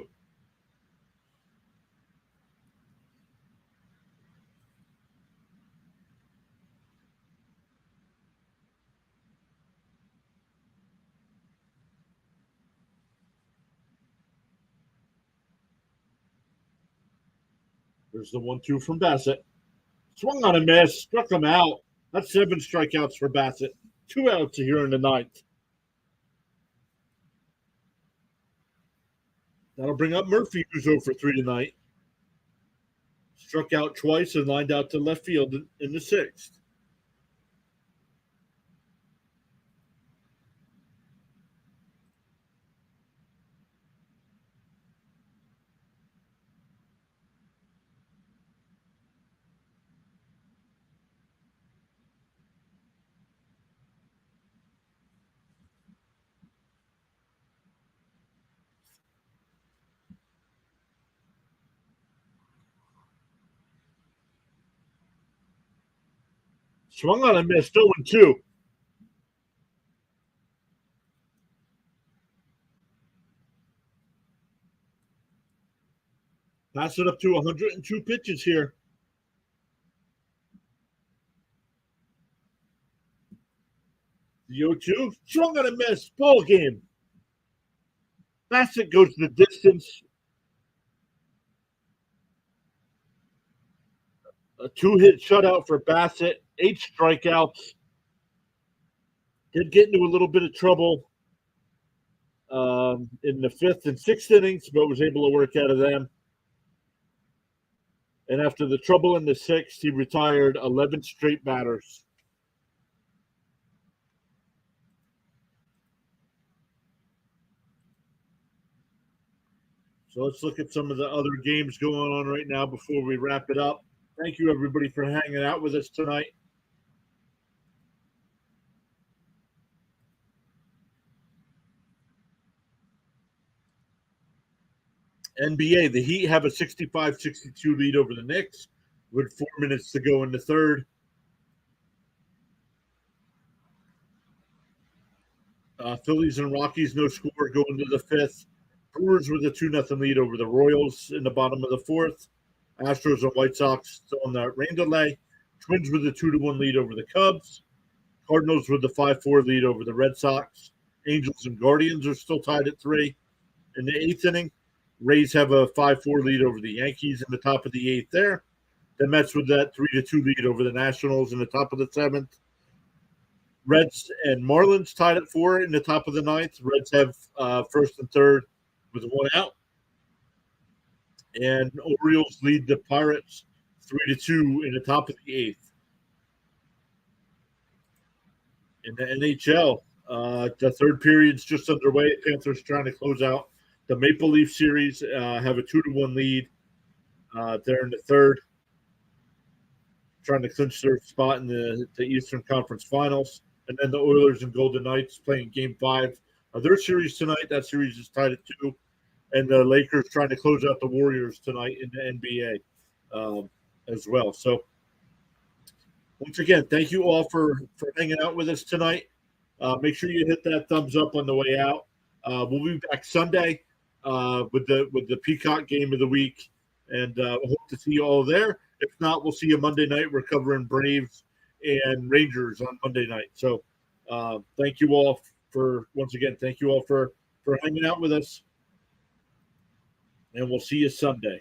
There's the 1-2 from Bassett. Swung on a miss, struck him out. That's 7 strikeouts for Bassett. 2 outs here in the ninth. That'll bring up Murphy, who's 0 for 3 tonight. Struck out twice and lined out to left field in the 6th. Swung on a miss, 0-2. Pass it up to 102 pitches here. The 0-2, swung on a miss, ball game. Bassett goes the distance. A 2-hit shutout for Bassett, 8 strikeouts. Did get into a little bit of trouble in the 5th and 6th innings, but was able to work out of them. And after the trouble in the 6th, he retired 11 straight batters. So let's look at some of the other games going on right now before we wrap it up. Thank you, everybody, for hanging out with us tonight. NBA, the Heat have a 65-62 lead over the Knicks with 4 minutes to go in the 3rd. Phillies and Rockies, no score going to the 5th. Brewers with a 2-0 lead over the Royals in the bottom of the 4th. Astros and White Sox still on that rain delay. Twins with a 2-1 lead over the Cubs. Cardinals with the 5-4 lead over the Red Sox. Angels and Guardians are still tied at 3. In the 8th inning, Rays have a 5-4 lead over the Yankees in the top of the 8th there. The Mets with that 3-2 lead over the Nationals in the top of the 7th. Reds and Marlins tied at 4 in the top of the 9th. Reds have 1st and 3rd with 1 out. And Orioles lead the Pirates 3-2 in the top of the 8th. In the NHL, the 3rd period's just underway. Panthers trying to close out the Maple Leaf series, have a 2-1 lead there in the 3rd, trying to clinch their spot in the Eastern Conference Finals. And then the Oilers and Golden Knights playing Game 5 of their series tonight. That series is tied at 2. And the Lakers trying to close out the Warriors tonight in the NBA as well. So, once again, thank you all for hanging out with us tonight. Make sure you hit that thumbs up on the way out. We'll be back Sunday with the Peacock game of the week, and hope to see you all there. If not, we'll see you Monday night. We're covering Braves and Rangers on Monday night. So, thank you all for hanging out with us. And we'll see you Sunday.